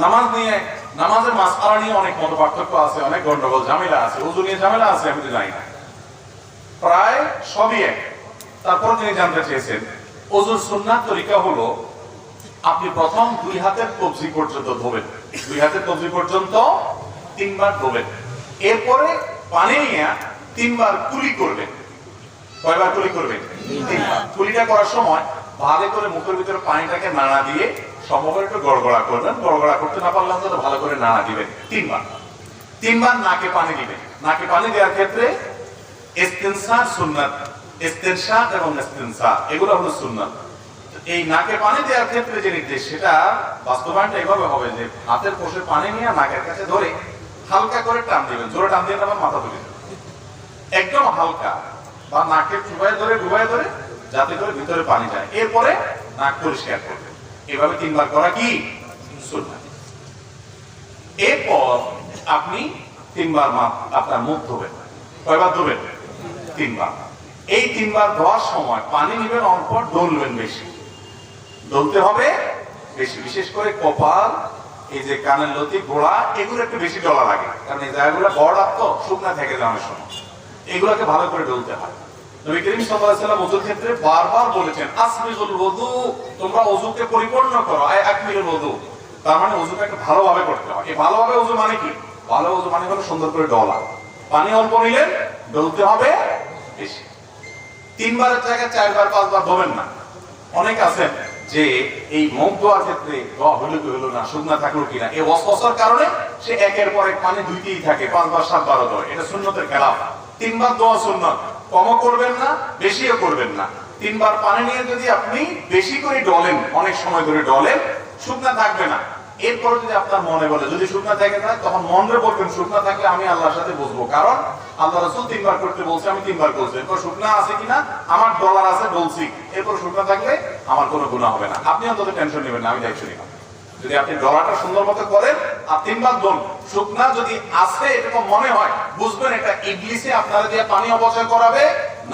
নামাজ নিয়ে, নামাজের মাসআলা নিয়ে অনেক মত পার্থক্য আছে, অনেক গন্ডগোল ঝামেলা আছে। ওযু নিয়ে ঝামেলা আছে, আমি তো জানি না, প্রায় সবই এক। তারপর তিনি জানতে চেয়েছেন ওযুর সুন্নাত তরিকা হলো আপনি প্রথম দুই হাতের কবজি পর্যন্ত ধোবেন, দুই হাতের কবজি পর্যন্ত 3 বার ধোবেন। এরপরে পানি নিয়ে 3 বার কুলি করবেন। কয়বার কুলি করবেন? 3 বার। কুলিটা করার সময় ভালো করে মুখের ভিতরে পানিটাকে নাড়া দিয়ে সমভাবে একটু গড়গড়া করবেন। গড়গড়া করতে না পারলে তো ভালো করে নাড়া দিবেন 3 বার। 3 বার নাকে পানি দিবেন। নাকে পানি দেওয়ার ক্ষেত্রে ইস্তিনসার সুন্নাত, ইস্তিনশাক এবং ইস্তিনসার এগুলো হলো সুন্নাত। এই নাকে পানি দেওয়ার ক্ষেত্রে যে নির্দেশ, সেটা বাস্তবায়নটা এভাবে হবে যে হাতের কোষে পানি নিয়ে নাকের কাছে ধরে হালকা করে টান দিবেন। জোরে টান দিয়ে আবার মাথা তুলে দেবেন, একদম হালকা, বা নাকে ডুবায় ধরে যাতে করে ভিতরে পানি যায়। এরপরে নাক পরিষ্কার করবেন। এভাবে 3 বার করা কি সুন্নাত। এরপর আপনি 3 বার আপনার মুখ ধোবেন। কয়বার ধোবেন? 3 বার। এই 3 বার ধোয়ার সময় পানি নিবেন অল্প, ডলবেন বেশি, ডলতে হবে বেশি। বিশেষ করে কপাল, এই যে কানের লতি, গোড়া, এগুলো একটু বেশি ডলা লাগে, কারণ এই জায়গাগুলো বড় তো শুকনা থেকে যাওয়ার সময় এগুলোকে ভালো করে ডলতে হয়। নবী করিম সাল্লাল্লাহু আলাইহি ওয়াসাল্লাম ওযুর ক্ষেত্রে বারবার বলেছেন, আসবিগুল ওযু, তোমরা ওযুকে পরিপূর্ণ করো। আকমিলুল ওযু, তার মানে ওযুকে একটু ভালোভাবে করতে হয়। এই ভালোভাবে ওযু মানে কি? ভালো ওযু মানে হলো সুন্দর করে ডলা। পানি অল্প নিলেন, ডলতে হবে বেশি। 3 বারের জায়গায় 4 বার 5 বার ধোবেন না। অনেক আছেন যে এই মুখ ধোয়ার ক্ষেত্রে ধোয়া হলো কি হলো না, শুকনা থাকলো কিনা, এই ওয়াসওয়াসার কারণে সে একের পর এক পানি ধুইতেই থাকে, 5 বার 7 বারও ধোয়। এটা সুন্নতের খেলাফ। 3 বার ধোয়া সুন্নত, কমও করবেন না বেশিও করবেন না। 3 বার পানি নিয়ে যদি আপনি বেশি করে ডলেন, অনেক সময় ধরে ডলেন, শুকনা থাকবে না। এরপরে যদি আপনার মনে বলে, যদি শুকনা থাকে না, তখন মনে বলবেন শুকনা থাকলে আমি আল্লাহর সাথে বসবো, কারণ আল্লাহ রাসূল 3 বার করতে বলছে, আমি 3 বার করছি। এরপর শুকনা আছে কিনা, আমার ডলার আছে, ডলছি। এরপর শুকনা থাকলে আমার কোনো গুনাহ হবে না। আপনি অন্তত টেনশন নেবেন না, আমি দায়িত্ব নিলাম। যদি আপনি ডলারটা সুন্দর মতো করেন আর 3 বার দোন, শুকনা যদি আছে এরকম মনে হয়, বুঝবেন এটা ইবলিসে আপনারা দিয়ে পানি অপচয় করাবে,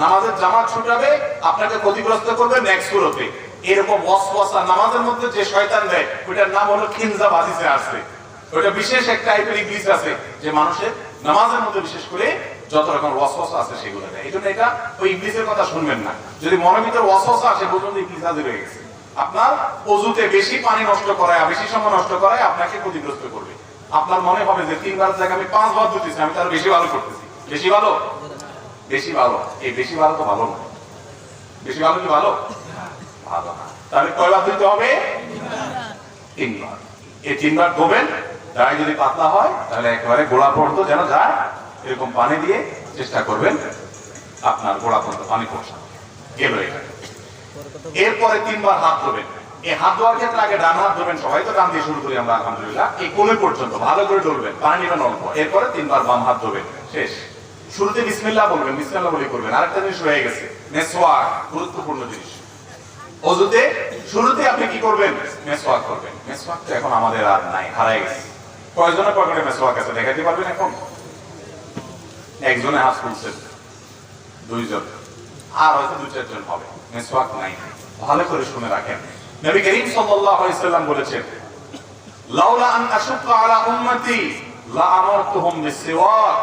নামাজের জামাত ছুটাবে, আপনাকে ক্ষতিগ্রস্ত করবে নেক্সট সুরতে। এরকম ওয়াসওয়াসা নামাজের মধ্যে যে শয়তান দেয়, ওটার নাম হলো খিনজাব, হাদিসে আছে। ওটা বিশেষ এক টাইপের ইবলিস আছে যে মানুষের নামাজের মধ্যে বিশেষ করে যত রকম ওয়াসওয়াসা আছে সেগুলো দেয়। এইজন্য এটা ওই ইবলিসের কথা শুনবেন না। যদি মনের ভিতরে ওয়াসওয়াসা আসে, বুঝুন ইবলিস হাজির হয়ে গেছে। আপনার ওযুতে বেশি পানি নষ্ট করায়, বেশি সময় নষ্ট করায় আপনাকে ক্ষতিগ্রস্ত করবে। আপনার মনে হবে যে 3 বার জায়গায় আমি 5 বার ধুতেছি, আমি তার বেশি ভালো করতেছি। বেশি ভালো, বেশি ভালো। এই বেশি ভালো তো ভালো না। বেশি ভালো কি ভালো? ভালো না। তাহলে কয়বার ধুতে হবে? 3 বার। এই 3 বার ধোবেন। গায়ে যদি পাতলা হয় তাহলে একেবারে গোড়া পর্যন্ত যেন যায়, এরকম পানি দিয়ে চেষ্টা করবেন আপনার গোড়া পর্যন্ত পানি পৌঁছানো গেল। এরপরে 3 বার হাত ধোবেন। এই হাত ধোয়ার ক্ষেত্রে আগে ডান হাত ধোবেন, সবাই তো ডান দিয়ে শুরু করি আমরা আলহামদুলিল্লাহ। এই কোণে পর্যন্ত ভালো করে ডলবেন, পানি নেবেন অল্প। এরপরে 3 বার বাম হাত ধোবেন, শেষ। শুরুতে বিসমিল্লাহ বলবেন, বিসমিল্লাহ বলে করবেন। আরেকটা জিনিস রয়ে গেছে, মেসওয়াক, গুরুত্বপূর্ণ জিনিস। ওযুতে শুরুতে আপনি কি করবেন? মেসওয়াক করবেন। মেসওয়াক তো এখন আমাদের আর নাই, হারায় গেছে। কয়জনের পকেটে মেসওয়াক আছে দেখাতে পারবেন এখন? একজনে হাত তুলছেন, 2 জন, আর হয়তো 2-4 জন হবে। মেসওয়াক নাই। ভালো করে শুনে রাখেন, নবী করিম সাল্লাল্লাহু আলাইহি সাল্লাম বলেছেন, লাউলা আন আশুক্কা আলা উম্মতি লা আমারতুহুম বিসওয়াক।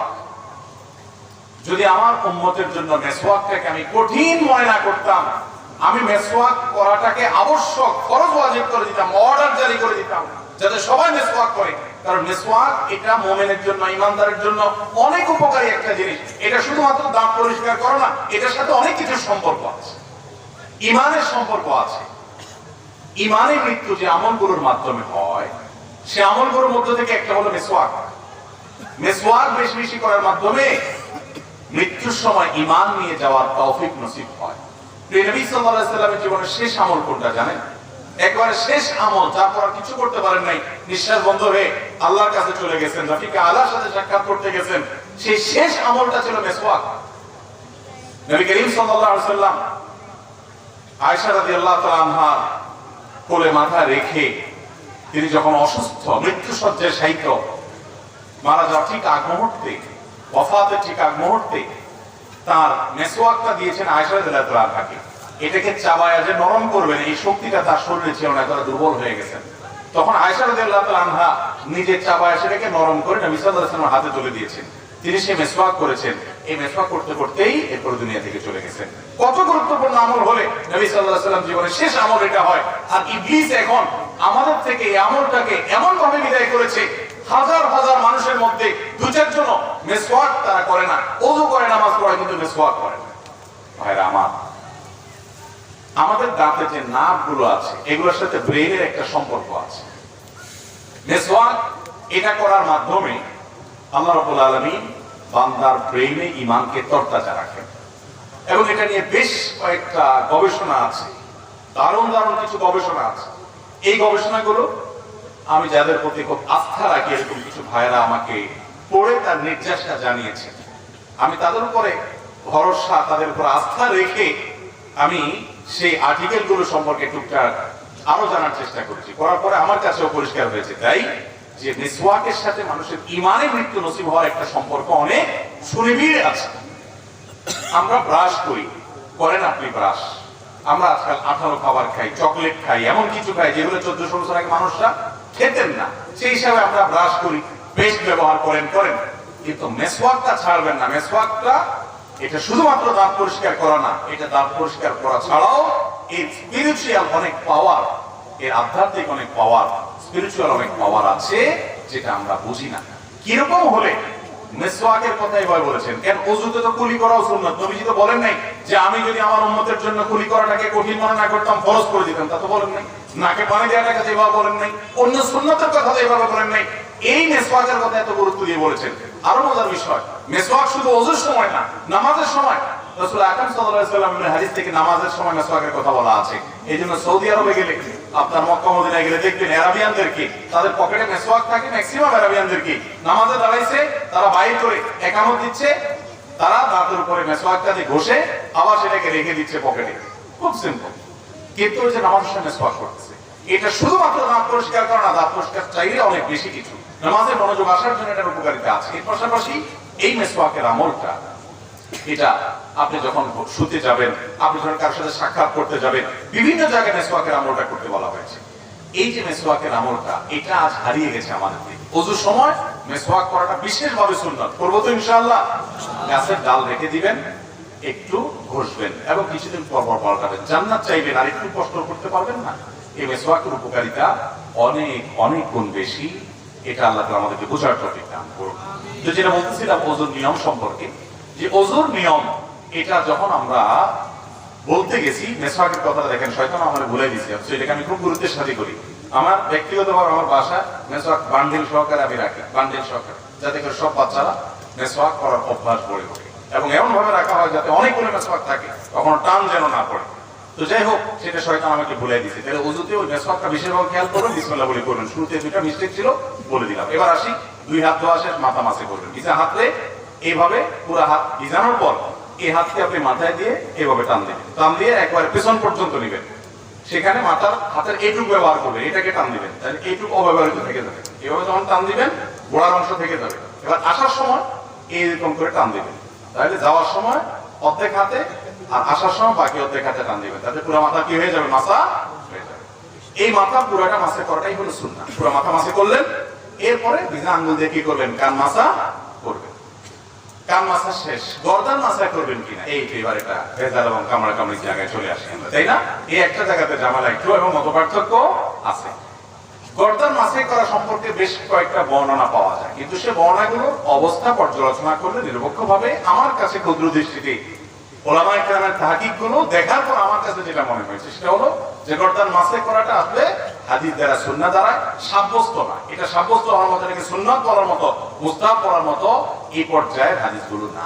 যদি আমার উম্মতের জন্য মেসওয়াকটাকে আমি কঠিন মনে না করতাম, আমি মেসওয়াক করাটাকে আবশ্যক, ফরজ ওয়াজিব করে দিতাম, অর্ডার জারি করে দিতাম যাতে সবাই মেসওয়াক করে। কারণ মেসওয়াক এটা মুমিনের জন্য, ইমানদারের জন্য অনেক উপকারী একটা জিনিস। এটা শুধুমাত্র দাঁত পরিষ্কার করে না, এটার সাথে অনেক কিছু সম্পর্ক আছে, ইমানের সম্পর্ক আছে। ইমানের মৃত্যু যে আমলগুলোর মাধ্যমে হয়, সে আমলগুলোর মধ্যে থেকে একটা হলো মেসওয়াক। মেসওয়াক বেশি বেশি করার মাধ্যমে মৃত্যুর সময় ঈমান নিয়ে যাওয়ার তৌফিক নসিব হয়। নবী সাল্লাল্লাহু আলাইহি সাল্লামের জীবনের শেষ আমল কোনটা জানেন? একবারে শেষ আমল, তারপর আর কিছু করতে পারেন নাই, নিঃশ্বাস বন্ধ হয়ে আল্লাহর কাছে চলে গেছেন, রফিকে আলার সাথে সাক্ষাৎ করতে গেছেন। সেই শেষ আমলটা ছিল মেসওয়াক। নবী করিম সাল্লাল্লাহু আলাইহি সাল্লাম আয়েশা রাদিয়াল্লাহু তাআলা আনহা কোলে মাথা রেখে তিনি যখন অসুস্থ, মৃত্যুসজ্জায় শায়িত, মারা যাওয়ার ঠিক আগ মুহূর্তে, ওয়াফাতের ঠিক আগ মুহূর্তে তার মেসওয়াকটা দিয়েছেন আয়েশা রাদিয়াল্লাহু তাআলা আনহাকে। এটাকে চাবায়া যে নরম করবেন, এই শক্তিটা তার শরীরে ছিল না, তারা দুর্বল হয়ে গেছেন। তখন আয়েশা রাদিয়াল্লাহু তাআলা আনহা নিজে চাবায়া সেটাকে নরম করে নবী সাল্লাল্লাহু আলাইহি ওয়াসাল্লামের হাতে তুলে দিয়েছেন। তিনি সে মেসওয়াক করেছেন। এই মেসওয়াক করতে করতেই এরপর দুনিয়া থেকে চলে গেছেন। কত গুরুত্বপূর্ণ আমল হলে নবী সাল্লাল্লাহু আলাইহি ওয়াসাল্লাম জীবনের শেষ আমল এটা হয়। আর ইবলিস এখন আমাদের থেকে এই আমলটাকে এমন ভাবে বিদায় করেছে, হাজার হাজার মানুষের মধ্যে দু চারজন মেসওয়াক তারা করে না, ওযু করে নামাজ পড়ে কিন্তু মেসওয়াক করে না। ভাইরা আমার, আমাদের দাঁতে যে নার্ভগুলো আছে এগুলোর সাথে ব্রেইনের একটা সম্পর্ক আছে। মেসওয়াক এটা করার মাধ্যমে আল্লাহ রাব্বুল আলামিন বান্দার ব্রেইনে ঈমানকে তরতাজা রাখেন এবং এটা নিয়ে বেশ কয়েকটা গবেষণা আছে, দারুণ দারুণ কিছু গবেষণা আছে। এই গবেষণাগুলো আমি যাদের প্রতি খুব আস্থা রাখি এরকম কিছু ভাইয়েরা আমাকে পড়ে তার নির্যাসটা জানিয়েছেন। আমি তাদের উপরে ভরসা, তাদের উপর আস্থা রেখে আমি সেই আর্টিকেলগুলো সম্পর্কে টুকটাক আরো জানার চেষ্টা করেছি। করার পরে আমার কাছেও পরিষ্কার হয়েছে তাই যে মিসওয়াকের সাথে মানুষের ঈমানে মৃত্যু নসিব হওয়ার একটা সম্পর্ক অনেক সুনিবিড় আছে। আমরা ব্রাশ করি, করেন আপনি ব্রাশ? আমরা আজকাল আঠালো খাবার খাই, চকলেট খাই, এমন কিছু খাই যেগুলো 1400 বছর আগে মানুষরা খেতেন না, সেই হিসাবে আমরা ব্রাশ করি, পেস্ট ব্যবহার করেন, কিন্তু মেসওয়াকটা ছাড়বেন না। মেসওয়াকটা এটা শুধুমাত্র দাঁত পরিষ্কার করা না, এটা দাঁত পরিষ্কার করা ছাড়াও এর স্পিরিচুয়াল অনেক পাওয়ার, এর আধ্যাত্মিক অনেক পাওয়ার, স্পিরিচুয়াল অনেক পাওয়ার আছে যেটা আমরা বুঝি না। কিরকম হলে মেসওয়াকের কথাই ভয় বলেছেন, কেন ওযুতে তো কুলি করাও সুন্নাত। নবীজি তো বলেন নাই যে আমি যদি আমার উম্মতের জন্য কুলি করাটাকে কঠিন মনে না করতাম ফরজ করে দিতাম, তা তো বলেন নাই। নাকে পানি দেওয়াটাকে যেভাবে বলেন নাই, অন্য সুন্নাতের কথা যেভাবে বলেন নাই, এই মেসওয়াকের কথা এত গুরুত্ব দিয়ে বলেছেন। আরো মজার বিষয়, মেসওয়াক শুধু ওযুর সময় না, নামাজের সময় রাসূল আকরাম সাল্লাল্লাহু আলাইহি ওয়াসাল্লামের হাদিস থেকে নামাজের সময় মেসওয়াকের কথা বলা আছে। এইজন্য সৌদি আরবে গেলে, আপনার মক্কা মদিনায় গেলে দেখবেন আরাবিয়ানদেরকে তাদের পকেটে মেসওয়াক থাকে, ম্যাক্সিমাম আরাবিয়ানদেরকে নামাজে দাঁড়াইছে তারা বাইর করে একামত দিচ্ছে, তারা দাঁতের উপরে মেসওয়াকটা দিয়ে ঘষে আবার সেটাকে রেখে দিচ্ছে পকেটে। খুব সিম্পল। কিন্তু ওই যে নামাজের সময় মেসওয়াক করতেছে, এটা শুধুমাত্র দাঁত পরিষ্কার করা না, দাঁত পরিষ্কার চাইলে অনেক বেশি কিছু নামাজে মনোযোগ আসার জন্য এটার উপকারিতা আছে। এর পাশাপাশি এই মেসওয়াকের আমলটা, এটা আপনি যখন শুতে যাবেন, আপনি যখন কারোর সাথে সাক্ষাৎ করতে যাবেন, বিভিন্ন জায়গায় মেসওয়াকের আমলটা করতে বলা হয়েছে। এই যে মেসওয়াকের আমলটা, এটা আজ হারিয়ে গেছে আমাদের থেকে। ওযুর সময় মেসওয়াক করাটা বিশেষভাবে সুন্নাত। করবো তো ইনশাআল্লাহ। গাছের ডাল রেখে দিবেন, একটু ঘষবেন এবং কিছুদিন পর পর পাল্টাবেন। জান্নাত চাইবেন আর একটু কষ্ট করতে পারবেন না? এই মেসওয়াকের উপকারিতা অনেক অনেক গুণ বেশি। এটা আল্লাহ তাআলা আমাদেরকে বোঝার তৌফিক দান করুন। তো যেটা বলতেছিলাম ওযুর নিয়ম সম্পর্কে, যে ওযুর নিয়ম এটা যখন আমরা বলতে গেছি, মেসওয়াকের কথাটা দেখেন শয়তান আমাকে ভুলে দিয়েছে, এটাকে আমি খুব গুরুত্বের সাথে করি। আমার ব্যক্তিগতভাবে আমার বাসায় মেসওয়াক বান্ডিল সহকারে আমি রাখি, বান্ডিল সহকারে, যাতে করে সব বাচ্চারা মেসওয়াক করার অভ্যাস গড়ে ওঠে এবং এমন ভাবে রাখা হয় যাতে অনেকগুলো মেসওয়াক থাকে, কখনো টান যেন না পড়ে। তো যাই হোক, সেটা শয়তান আমাকে ভুলে দিয়েছে। তাহলে ওযুতে ওই মেসওয়াকটা বিশেষভাবে খেয়াল করুন, বিসমিল্লাহ বলে করবেন। শুরুতে দুইটা মিস্টেক ছিল, বলে দিলাম। এবার আসি, দুই হাত ধোয়া শেষ, মাথা মাসে করবেন। ভিজা হাতে এইভাবে পুরো হাত ভিজানোর পর এই হাতকে আপনি মাথায় দিয়ে এইভাবে টান দিবেন, টান দিয়ে একবার পেছন পর্যন্ত নিবেন, সেখানে মাথার হাতের এইটুকু ব্যবহার করবেন, এটাকে টান দিবেন, তাহলে এইটুকু অব্যবহৃত থেকে যাবে। এভাবে যখন টান দিবেন গোড়ার অংশ থেকে যাবে। এবার আসার সময় এইরকম করে টান দিবেন, তাহলে যাওয়ার সময় অর্ধেক হাতে আর আসার সময় বাকি অর্ধেক হাতে টান দিবেন, তাতে পুরো মাথা কি হয়ে যাবে? মাসা হয়ে যাবে। এই মাথা পুরোটা মাসে করাটাই হলো সুন্নাহ। পুরো মাথা মাসে করলেন, এরপরে ভিজা আঙ্গুল দিয়ে কি করবেন? কান মাসা করবেন। কান মাসা শেষ, গর্দান মাসা করবেন কিনা এই এবার এটা ভেজাল এবং কামড়া কামড়ির জায়গায় চলে আসে আমরা, তাই না? এই একটা জায়গাতে ঝামেলা একটু এবং মত পার্থক্য আছে। গর্দান মাসে করা সম্পর্কে বেশ কয়েকটা বর্ণনা পাওয়া যায়, কিন্তু সে বর্ণনাগুলোর অবস্থা পর্যালোচনা করলে নিরপেক্ষভাবে আমার কাছে ক্ষুদ্র দৃষ্টিতে ওলামায়ে কেরামের তাহকিকগুলো দেখার পর আমার কাছে যেটা মনে হয়েছে সেটা হলো যে গর্দান মাসে করাটা আসলে হাদিস দ্বারা সুন্নাহ দ্বারা সাব্যস্ত না। এটা সাব্যস্ত হওয়ার মতো, নাকি সুন্নাত বলার মতো, মুস্তাহাব বলার মতো এই পর্যায়ের হাদিসগুলো না।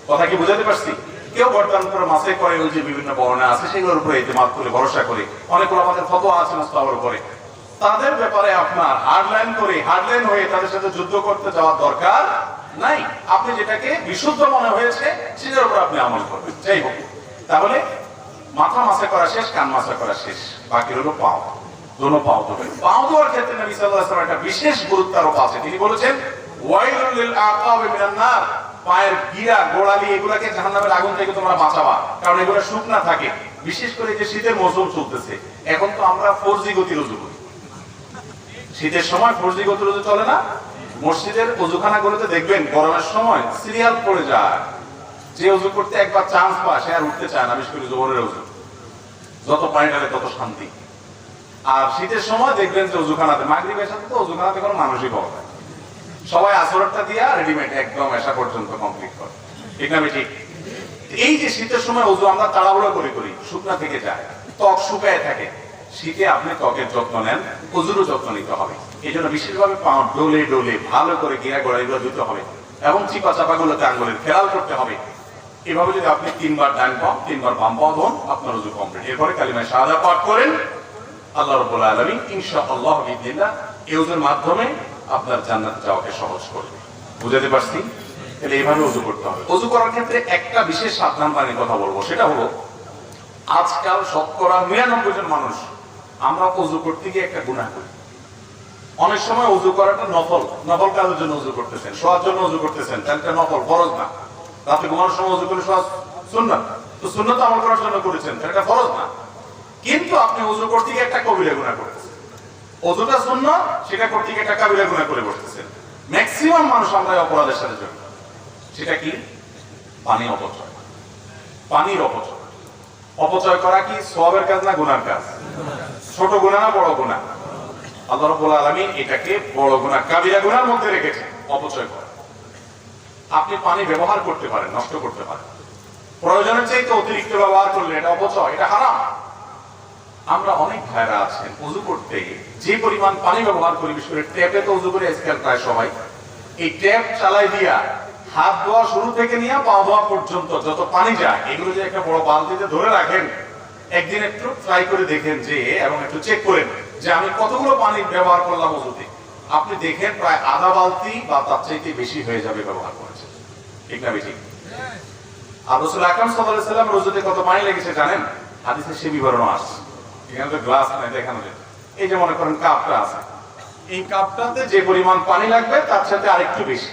কথা কি বুঝাতে পারছি? কেউ গর্দান করে মাসে করে, ওই যে বিভিন্ন বর্ণনা আছে সেগুলোর উপরে ইতিমাদ করে ভরসা করে, অনেক আমাদের ফতোয়া আছে মুস্তাহাবের উপরে, তাদের ব্যাপারে আপনার হার্ডলাইন করে হার্ডলাইন হয়ে তাদের সাথে যুদ্ধ করতে যাওয়ার দরকার নাই। আপনি যেটাকে বিশুদ্ধ মনে হয়েছে সেটার উপর আপনি আমল করবেন। যাই হোক, তাহলে মাথা মাসে করা শেষ, কান মাসে করা শেষ, বাকি হলো পাও। দোনো পাও ধোবেন। পাও ধোয়ার ক্ষেত্রে নবী সাল্লাল্লাহু আলাইহি ওয়াসাল্লাম একটা বিশেষ গুরুত্ব আরোপ আছে। তিনি বলেছেন ওয়াইলুল লিল আকাবি মিনান নার, পায়ের গিরা গোড়ালি এগুলাকে জাহান্নামের আগুন থেকে তোমরা বাঁচাবা, কারণ এগুলো শুকনা থাকে। বিশেষ করে যে শীতের মৌসুম চলতেছে, এখন তো আমরা 4G গতির ওযু করি। শীতের সময় 4G গতির ওযু চলে না। মসজিদের ওযুখানাগুলোতে দেখবেন গরমের সময় সিরিয়াল পড়ে যায়, যে উজু করতে একবার চান্স পায় সে আর উঠতে চায় না, বিশেষ করে জোহরের উজু, যত পানি ঢালে তত শান্তি। আর শীতের সময় দেখবেন যে উজুখানাতে, মাগরিবের সাথে তো উজুখানাতে কোনো মানুষই পাওয়া যায়, সবাই আসরটা দিয়া রেডিমেড একদম এসা পর্যন্ত কমপ্লিট করে, ঠিক না ঠিক? এই যে শীতের সময় উজু আমরা তাড়াহুড়ো করি, শুকনা থেকে যায়, ত্বক শুকায় থাকে। শীতে আপনি ত্বকের যত্ন নেন, উজুরও যত্ন নিতে হবে। এই জন্য বিশেষভাবে পা ডোলে ডোলে ভালো করে গিয়া গোড়াইগুলো ধুতে হবে এবং চিপা চাপাগুলোতে আঙ্গুলের খেয়াল করতে হবে। এভাবে যদি আপনি 3 বার ডান পা 3 বার বাম পা ধোন, আপনার উজু কমপ্লিট। এরপরে কালিমা শাহাদাত পাঠ করেন, আল্লাহ রাব্বুল আলামিন ইনশাআল্লাহ বিদিল্লাহ এই উজুর মাধ্যমে আপনার জান্নাতে যাওয়াকে সহজ করবে। বুঝাতে পারছি? তাহলে এইভাবে উজু করতে হবে। উজু করার ক্ষেত্রে একটা বিশেষ সাবধানতার কথা বলবো, সেটা হলো আজকাল শতকরা 99 জন মানুষ আমরা উজু করতে গিয়ে একটা গুনাহ করি। অনেক সময় উজু করাটা নফল কাজের জন্য উজু করতেছেন, শোয়ার জন্য উজু করতেছেন, তাহলে নফল, ফরজ না। রাতে ঘুমানোর সময় উজু করে শোয়া সুন্নাত, তো সুন্নাত আমল করার জন্য করেছেন, এটা ফরজ না। কিন্তু আপনি উজু করতে গিয়ে একটা কবিরা গুনাহ করতেছেন, উজুটা সুন্নাত, সেটা করতে গিয়ে একটা কবিরা গুনাহ করে বসতেছেন। ম্যাক্সিমাম মানুষ আমরা এই অপরাধের সাথে জড়িত। সেটা কি? পানি অপচয়। পানির অপচয়। অপচয় করা কি সওয়াবের কাজ না গুনার কাজ? ছোট গুনাহ না বড় গুনাহ? আল্লাহ রাব্বুল আলামিন এটাকে বড় গুনাহ, কাবিরা গুনার মধ্যে রেখেছে অপচয় করা। আপনি পানি ব্যবহার করতে পারেন, নষ্ট করতে পারেন, প্রয়োজনের চাইতে অতিরিক্ত ব্যবহার করলে এটা অপচয়, এটা হারাম। আমরা অনেক ভাইরা আছেন উজু করতে যে পরিমাণ পানি ব্যবহার করি, বিশেষ করে ট্যাপে তো উজু করে আজকাল প্রায় সবাই, এই ট্যাপ চালাই দিয়া হাত ধোয়া শুরু থেকে নিয়ে পা ধোয়া পর্যন্ত যত পানি যায়, এগুলো যে একটা বড় বালতিতে ধরে রাখেন, একদিন একটু ট্রাই করে দেখেন যে, এবং একটু চেক করেন যে আমি কতগুলো পানি ব্যবহার করলাম উজুতে। আপনি দেখেন প্রায় আধা বালতি বা তার চাইতে বেশি হয়ে যাবে ব্যবহার করেছেন, ঠিক না বেশি? আর রাসূল আকরাম সাল্লাল্লাহু আলাইহি ওয়াসাল্লাম রোজাতে কত পানি লেগেছে জানেন? হাদিসে সে বিবরণ আছে। এখানে তো গ্লাস নাই দেখানো যায়, এই যে মনে করেন কাপটা আছে, এই কাপটাতে যে পরিমাণ পানি লাগবে তার সাথে আরেকটু বেশি,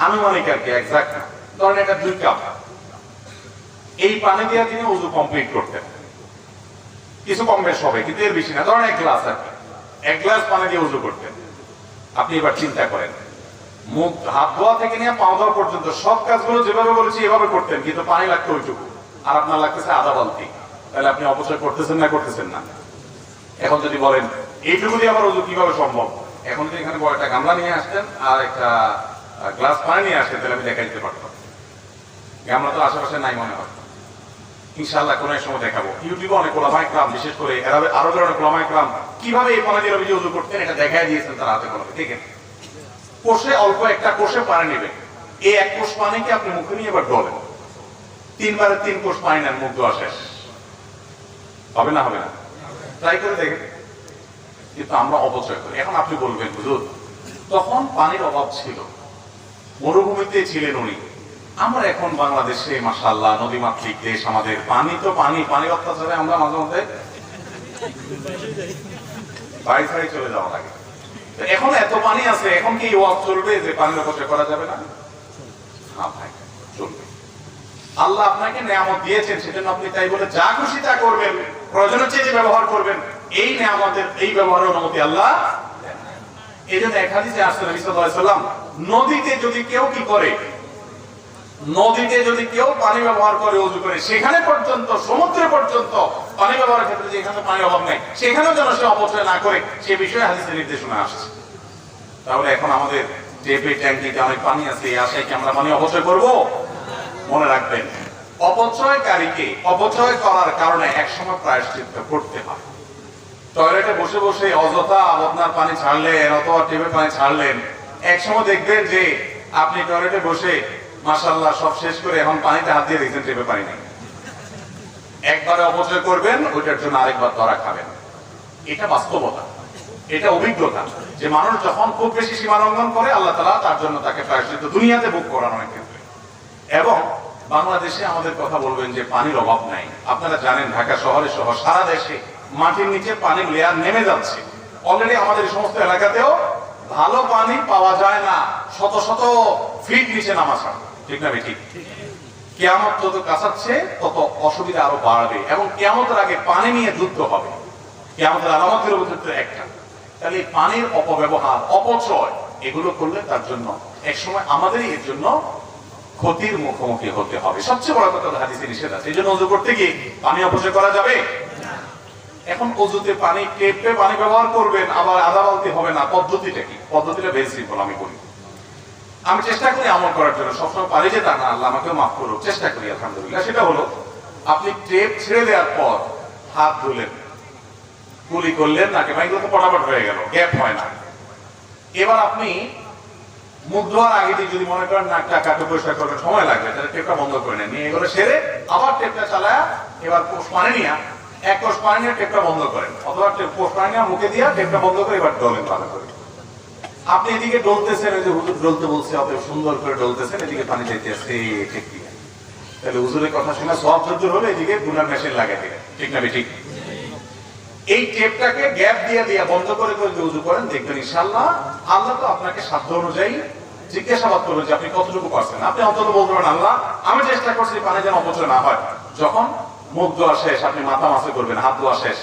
আনুমানিক আর কি, এক্সাক্ট না। ধরেন এটা 2 কাপ, এই পানি দিয়ে তিনি উজু কমপ্লিট করতেন। কিছু কম বেশ হবে কিন্তু এর বেশি না, ধরেন 1 গ্লাস আর কি, 1 গ্লাস পানি দিয়ে উজু করতেন। আপনি এবার চিন্তা করেন, মুখ হাত ধোয়া থেকে নিয়ে পা ধোয়া পর্যন্ত সব কাজগুলো যেভাবে বলেছি এভাবে করতেন, কিন্তু পানি লাগতো ওইটুকু, আর আপনার লাগতেছে আধা বালতি। তাহলে আপনি অপচয় করতেছেন না করতেছেন না? এখন যদি বলেন এইটুকু দিয়ে আবার উজু কিভাবে সম্ভব, এখন যদি এখানে বড় একটা গামলা নিয়ে আসতেন আর একটা গ্লাস পানি নিয়ে আসতেন, তাহলে আমি দেখাই দিতে পারতাম। গামলা তো আশেপাশে নাই মনে হয়, ইনশাআল্লাহ কোনো এক সময় দেখাবো। ইউটিউবে অনেক ওলামায়ে কেরাম, বিশেষ করে আরবের অনেক ওলামায়ে কেরাম কিভাবে এই পানি দিয়ে উজু করতেন এটা দেখাই দিয়েছেন তারা হাতে কলমে। দেখেন, কোষে অল্প একটা কোষে পানি নেবেন, এই 1 কোষ পানিকে আপনি মুখে নিয়ে এবার ডলেন, 3 বারে 3 কোষ পানি নেন, মুখ ধোয়া শেষ। হবে না? হবে না? ট্রাই করে দেখেন। কিন্তু আমরা অপচয় করি। এখন আপনি বলবেন হুজুর তখন পানির অভাব ছিল, মরুভূমিতে ছিলেন উনি, আমরা এখন বাংলাদেশে মাশাআল্লাহ নদীমাতৃক দেশ, আমাদের পানি তো পানি, পানির অত্যাচারে আমরা মাঝে মধ্যে বাড়ি চলে যাওয়া লাগে। এখন এত পানি আছে, এখন কি ওয়াজ চলবে যে পানির অপচয় করা যাবে না? হ্যাঁ ভাই, চলবে। আল্লাহ আপনাকে নিয়ামত দিয়েছেন, সেজন্য আপনি তাই বলে যা খুশি তা করবেন, প্রয়োজনের চেয়ে যে ব্যবহার করবেন, এই নিয়ামতের এই ব্যবহারের অনুমতি আল্লাহ। এই জন্য এক হাদিসে আসছে নবী সাল্লাল্লাহু আলাইহি ওয়াসাল্লাম, নদীতে যদি কেউ কি করে, নদীতে যদি কেউ পানি ব্যবহার করে ওযু করে, সেখানে পর্যন্ত, সমুদ্রে পর্যন্ত পানি ব্যবহারের ক্ষেত্রে যেখানে পানির অভাব নেই সেখানেও যেন সে অপচয় না করে, সে বিষয়ে হাদিসে নির্দেশনা আসছে। তাহলে এখন আমাদের টেপে ট্যাঙ্কিতে অনেক পানি আছে, এই আশায় কি আমরা পানি অপচয় করব? মনে রাখবেন, অপচয়কারীকে অপচয় করার কারণে একসময় প্রায়শ্চিত্ত করতে হয়। টয়লেটে বসে বসে অযথা আপনার পানি ছাড়লেন অথবা টেপে পানি ছাড়লেন, একসময় দেখবেন যে আপনি টয়লেটে বসে মাশাআল্লাহ সব শেষ করে এখন পানিতে হাত দিয়ে দেখছেন টেপে পানি নেই। একবারে অপচয় করবেন, ওইটার জন্য আরেকবার ধরা খাবেন। এটা বাস্তবতা, এটা অভিজ্ঞতা, যে মানুষ যখন খুব বেশি সীমা লঙ্ঘন করে আল্লাহ তাআলা তার জন্য তাকে প্রায়শ্চিত্ত দুনিয়াতে ভোগ করানো হয় ক্ষেত্রে। এবং বাংলাদেশে আমাদের কথা বলবেন যে পানির অভাব নাই। আপনারা জানেন ঢাকা শহরে সহ সারা দেশে মাটির নিচে পানির লেয়ার নেমে যাচ্ছে। অলরেডি আমাদের সমস্ত এলাকাতেও ভালো পানি পাওয়া যায় না, শত শত ফিট নিচে নামা ছাড়া, ঠিক না ঠিক? কিয়ামত যত কাছাচ্ছে তত অসুবিধা আরো বাড়বে, এবং কিয়ামতের আগে পানি নিয়ে যুদ্ধ হবে। কিয়ামতের আলামতের ভিতরে একটা। তাহলে পানির অপব্যবহার, অপচয় এগুলো করলে তার জন্য একসময় আমাদেরই এর জন্য ক্ষতির মুখোমুখি হতে হবে। সবচেয়ে বড় কথা হাদিসে নিষেধ আছে, এই জন্য ওযু করতে গিয়ে পানি অপচয় করা যাবে। এখন ওযুতে পানি টেপে পানি ব্যবহার করবেন, আবার আধা বালতি হবে না। পদ্ধতিটা কি? পদ্ধতিটা বেশ সিম্পল, আমি বলি। আমি চেষ্টা করি আমল করার জন্য, সবসময় পারি যে তা না, আল্লাহ আমাকেও মাফ করুক, চেষ্টা করি আলহামদুলিল্লাহ। সেটা হলো, আপনি টেপ ছেড়ে দেওয়ার পর হাত ধুলেন, কুলি করলেন, নাকে ভাইগুলো তো পটাপট হয়ে গেল, গ্যাপ হয় না। এবার আপনি মুখ ধোয়ার আগে দিয়ে যদি মনে করেন নাকটা কাটে পরিষ্কার করবেন, সময় লাগবে, তাহলে টেপটা বন্ধ করে নেন, নিয়ে এগুলো সেরে আবার টেপটা চালায়, এবার কোষ পানি নিয়ে এক কোষ পানি নিয়ে টেপটা বন্ধ করেন, অথবা কোষ পানি নিয়ে মুখে দিয়ে টেপটা বন্ধ করে এবার ডলেন ভালো করে। আপনি এদিকে ডলতেছেন, ওই যে হুজুর ডলতে বলছে, অত সুন্দর করে ডলতেছেন, এদিকে পানি যাইতে আসছে ঠিক দিয়ে, তাহলে হুজুরের কথা শুনে সব সহ্য হলে এদিকে গুনার মেশিন লাগাই দিলেন, ঠিক না ঠিক? এই টেপটাকে গ্যাপ দিয়ে দিয়ে বন্ধ করে করে উযু করেন, দেখবেন ইনশাআল্লাহ আল্লাহ তো আপনাকে সাধ্য অনুযায়ী জিজ্ঞাসাবাদ করবেন যে আপনি কতটুকু পারছেন। আপনি অন্তত বলতে পারেন, আল্লাহ আমি চেষ্টা করছি পানি যেন অপচয় না হয়। যখন মুখ ধোয়া শেষ, আপনি মাথা মাসে করবেন, হাত ধোয়া শেষ,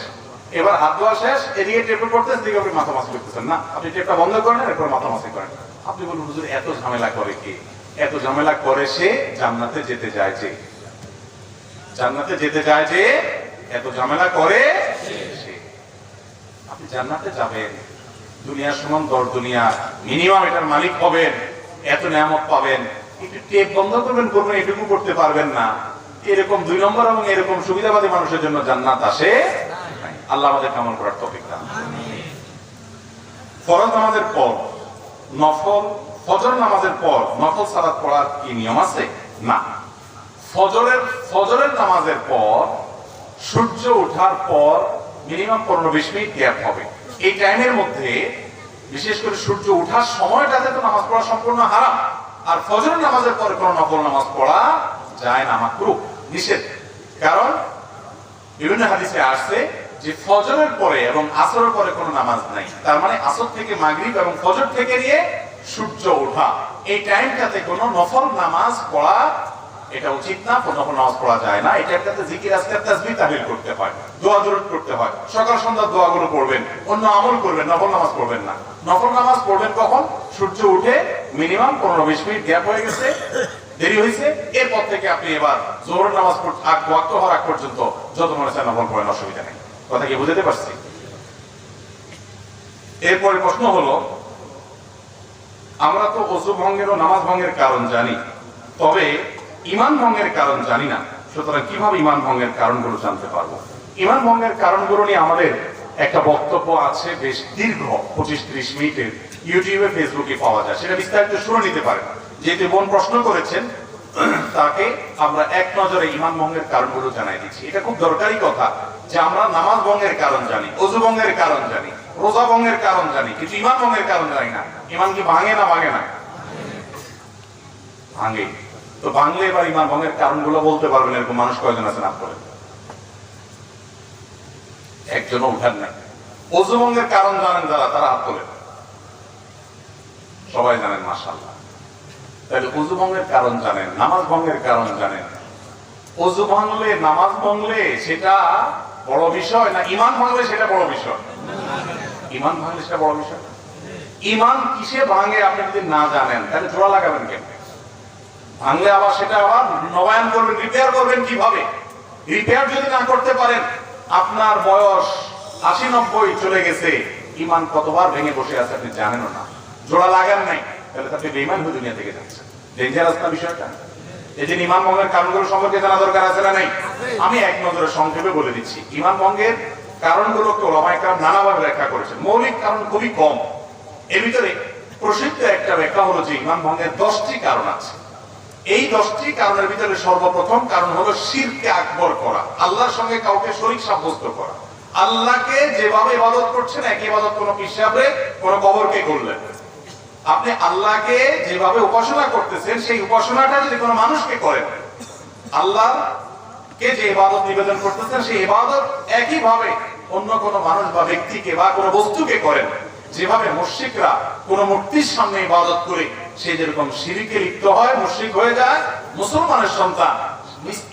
এবার হাত ধোয়া শেষ, এদিকে টেপে করতেছেন, এদিকে আপনি মাথা মাসে করতেছেন না, আপনি টেপটা বন্ধ করেন, এরপর মাথা মাসে করেন। আপনি বলুন, হুজুর এত ঝামেলা করে কি? এত ঝামেলা করে সে জান্নাতে যেতে যায় যে, জান্নাতে যেতে যায় যে, এত ঝামেলা করে সে। আপনি জান্নাতে যাবেন, দুনিয়ার সমান 10 দুনিয়া মিনিমাম এটার মালিক হবেন, এত নিয়ামত পাবেন, একটু টেপ বন্ধ করবেন, করবেন এটুকু করতে পারবেন না। এরকম 2 নম্বর এবং এরকম সুবিধাবাদী মানুষের জন্য জান্নাত আসে। আল্লাহ আমাদের কামল করার তৌফিক দান। ফরজ নামাজের পর নফল, ফজর নামাজের পর নফল সালাত পড়ার কি নিয়ম আছে? না। ফজরের নামাজের পর সূর্য ওঠার পর মিনিমাম 15-20 মিনিট গ্যাপ হবে। এই টাইমের মধ্যে বিশেষ করে সূর্য ওঠার সময়টাতে তো নামাজ পড়া সম্পূর্ণ হারাম, আর ফজর নামাজের পরে কোনো নফল নামাজ পড়া যায় না, মাকরুহ, নিষেধ। কারণ বিভিন্ন হাদিসে আসছে যে ফজরের পরে এবং আসরের পরে কোনো নামাজ নাই, তার মানে আসর থেকে মাগরিব এবং ফজর থেকে নিয়ে সূর্য ওঠা, এই টাইমটাতে কোনো নফল নামাজ পড়া এটা উচিত না, নফল নামাজ পড়া যায় না। এই টাইমটাতে জিকির আজকার তাসবিহ তাহলিল করতে হয়, দোয়া দরুদ করতে হয়, সকাল সন্ধ্যা দোয়াগুলো পড়বেন, অন্য আমল করবেন, নফল নামাজ পড়বেন না। নফল নামাজ পড়বেন কখন? সূর্য উঠে মিনিমাম 15-20 মিনিট গ্যাপ হয়ে গেছে, দেরি হয়েছে, এরপর থেকে আপনি এবার জোহরের নামাজ ওয়াক্ত হওয়ার আগ পর্যন্ত যত মনে চায় নফল পড়েন, অসুবিধা নেই। কথা কি বুঝতে পারছি? এরপরে প্রশ্ন হলো, আমরা তো ওযু ভঙ্গের ও নামাজ ভঙ্গের কারণ জানি, তবে ঈমান ভঙ্গের কারণ জানি না। সুতরাং কিভাবে ঈমান ভঙ্গের কারণগুলো জানতে পারবো? ঈমান ভঙ্গের কারণগুলো নিয়ে আমাদের একটা বক্তব্য আছে, বেশ দীর্ঘ, 25-30 মিনিটের, ইউটিউবে ফেসবুকে পাওয়া যায়, সেটা বিস্তারিত শুনে নিতে পারেন। যেহেতু বোন প্রশ্ন করেছেন, তাকে আমরা এক নজরে ঈমান ভঙ্গের কারণগুলো জানাই দিচ্ছি। এটা খুব দরকারি কথা যে আমরা নামাজ ভঙ্গের কারণ জানি, ওযু ভঙ্গের কারণ জানি, রোজা ভঙ্গের কারণ জানি, কিন্তু ঈমান ভঙ্গের কারণ জানি না। ঈমান কি ভাঙে না ভাঙে না? ভাঙে। তো ভাঙলে এবার ঈমান ভঙ্গের কারণগুলো বলতে পারবেন, এরকম মানুষ কয়জন আছেন আপনারা? একজনও উঠান নাই। ওযু ভঙ্গের কারণ জানেন যারা, তারা হাত তোলেন। সবাই জানেন, মাশাআল্লাহ। তাহলে ওযু ভঙ্গের কারণ জানেন, নামাজ ভঙ্গের কারণ জানেন। ওযু ভাঙলে, নামাজ ভাঙলে সেটা বড় বিষয় না ঈমান ভাঙলে সেটা বড় বিষয়? ঈমান ভাঙলে সেটা বড় বিষয়। ঈমান কিসে ভাঙে আপনি যদি না জানেন, তাহলে জোড়া লাগাবেন কেন? ভাঙলে আবার সেটা আবার নবায়ন করবেন, রিপেয়ার করবেন কিভাবে? রিপেয়ার যদি না করতে পারেন, আপনার বয়স 80-90 চলে গেছে, ঈমান কতবার ভেঙে বসে আছে আপনি জানেনও না, জোড়া লাগান নাই, তাহলে আপনি বেঈমান হয়ে দুনিয়া থেকে যাচ্ছেন। ডেঞ্জারাস না বিষয়টা? এই যে ঈমান ভঙ্গের কারণগুলো সম্পর্কে জানা দরকার আছে না নাই? আমি এক নজরে সংক্ষেপে বলে দিচ্ছি। ঈমান ভঙ্গের কারণগুলোকে ওলামায়ে কেরাম নানাভাবে ব্যাখ্যা করেছেন। মৌলিক কারণ খুবই কম, এর ভিতরে প্রসিদ্ধ একটা ব্যাখ্যা হলো যে ঈমান ভঙ্গের 10টি কারণ আছে। এই 10টি কারণের ভিতরে সর্বপ্রথম কারণ হলো শিরকে আকবর করা, আল্লাহর সঙ্গে কাউকে শরীক সাব্যস্ত করা। আল্লাহকে যেভাবে ইবাদত করছেন, একই ইবাদত কোনো পিসাবে কোনো কবরকে করলেন। আপনি আল্লাহকে যেভাবে উপাসনা করতেছেন, সেই উপাসনাটা যদি কোনো মানুষকে করেন, আল্লাহকে যে ইবাদত নিবেদন করতেছেন, সেই ইবাদত একইভাবে অন্য কোনো মানুষ বা ব্যক্তিকে বা কোনো বস্তুকে করেন, যেভাবে মুশরিকরা কোনো মূর্তির সামনে ইবাদত করে সে যেরকম শিরকে লিপ্ত হয়, মুশরিক হয়ে যায়, মুসলমানের সন্তান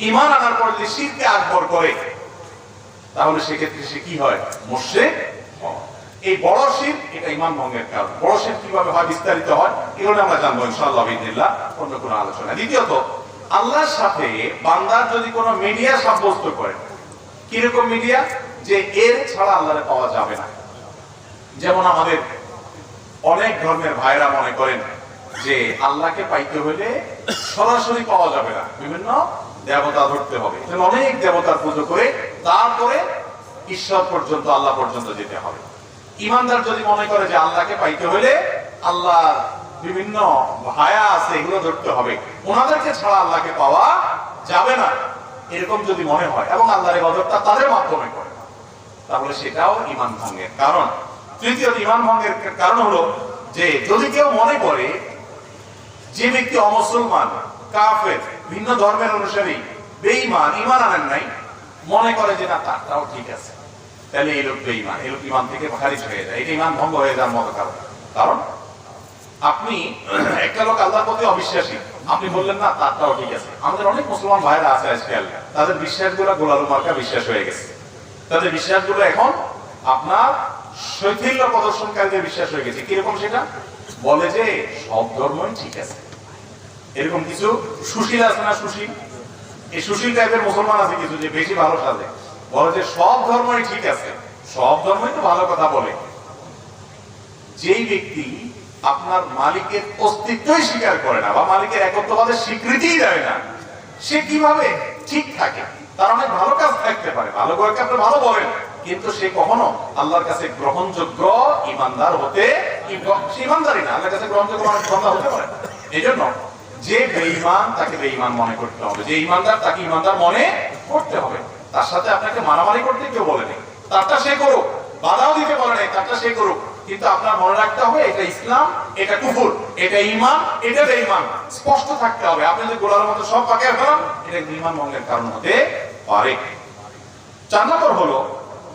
ঈমান আনার পর যদি শিরকে আকবর করে, তাহলে সেক্ষেত্রে সে কি হয়? মুশরিক। এই বড় শিরক এটা ঈমান ভঙ্গের কারণ। বড় শিরক কিভাবে হয়, বিস্তারিত হয়, এগুলো আমরা জানবো ইনশাআল্লাহ বিইذনিল্লাহ অন্য কোনো আলোচনা। দ্বিতীয়ত, আল্লাহর সাথে বান্দার যদি কোনো মিডিয়া সাব্যস্ত করে, কিরকম মিডিয়া, যে এর ছাড়া আল্লাহরে পাওয়া যাবে না। যেমন আমাদের অনেক ধর্মের ভাইরা মনে করেন যে আল্লাহকে পাইতে হলে সরাসরি পাওয়া যাবে না, বিভিন্ন দেবতা ধরতে হবে, অনেক দেবতার পুজো করে তারপরে ঈশ্বর পর্যন্ত, আল্লাহ পর্যন্ত যেতে হবে। ইমানদার যদি মনে করে যে আল্লাহকে পাইতে হলে আল্লাহ বিভিন্ন ভায়া আছে এগুলো ধরতে হবে, ওনাদেরকে ছাড়া আল্লাহকে পাওয়া যাবে না, এরকম যদি মনে হয় এবং আল্লাহর ইবাদতটা তাদের মাধ্যমে করে, তাহলে সেটাও ঈমান ভঙ্গের কারণ। তৃতীয়ত, ঈমান ভঙ্গের কারণ হলো যে যদি কেউ মনে করে যে ব্যক্তি অমুসলমান, কাফের, ভিন্ন ধর্মের অনুসারী, বেঈমান, ঈমান আনেন নাই, মনে করে যে না তারটাও ঠিক আছে, তাহলে এই লোক বেঈমান, এই লোক ঈমান থেকে খারিজ হয়ে যায়, এটা ঈমান ভঙ্গ হয়ে যাওয়ার মতো কারণ। কারণ আপনি একটা লোক আল্লাহর প্রতি অবিশ্বাসী, আপনি বললেন না তারটাও ঠিক আছে। আমাদের অনেক মুসলমান ভাইরা আছে আজকাল, তাদের বিশ্বাসগুলো গোলালু মার্কা বিশ্বাস হয়ে গেছে, তাদের বিশ্বাসগুলো এখন আপনার শৈথিল্য প্রদর্শনকারীদের বিশ্বাস হয়ে গেছে। কিরকম সেটা বলে যে সব ধর্মই ঠিক আছে, এরকম কিছু সুশীল আছে না, সুশীল, এই সুশীল টাইপের মুসলমান আছে কিছু, যে বেশি ভালো সাজে, বলে যে সব ধর্মই ঠিক আছে, সব ধর্মই তো ভালো কথা বলে। যেই ব্যক্তি আপনার মালিকের অস্তিত্বই স্বীকার করে না বা মালিকের একত্ববাদের স্বীকৃতিই দেয় না, সে কিভাবে ঠিক থাকে? তার অনেক ভালো কাজ থাকতে পারে, ভালো করে আপনি ভালো বলেন, কিন্তু সে কখনো আল্লাহর কাছে গ্রহণযোগ্য ইমানদার হতে, সে ইমানদারই না, আল্লাহর কাছে গ্রহণযোগ্য মানুষ হতে পারে। এই জন্য যে বেঈমান তাকে বেঈমান মনে করতে হবে, যে ইমানদার তাকে ইমানদার মনে করতে হবে। তার সাথে আপনাকে মারামারি করতে কেউ বলেনি, তারটা সে করুক, বাধাও দিতে বলে নাই, তারটা সে করুক, কিন্তু আপনার মনে রাখতে হবে এটা ইসলাম, এটা কুফর, এটা ঈমান, এটা বেঈমান, স্পষ্ট থাকতে হবে। আপনি যদি গোলার মতো সব পাকিয়ে ফেলান, এটা ঈমান ভঙ্গের কারণ হতে পারে। 4 নম্বর হলো,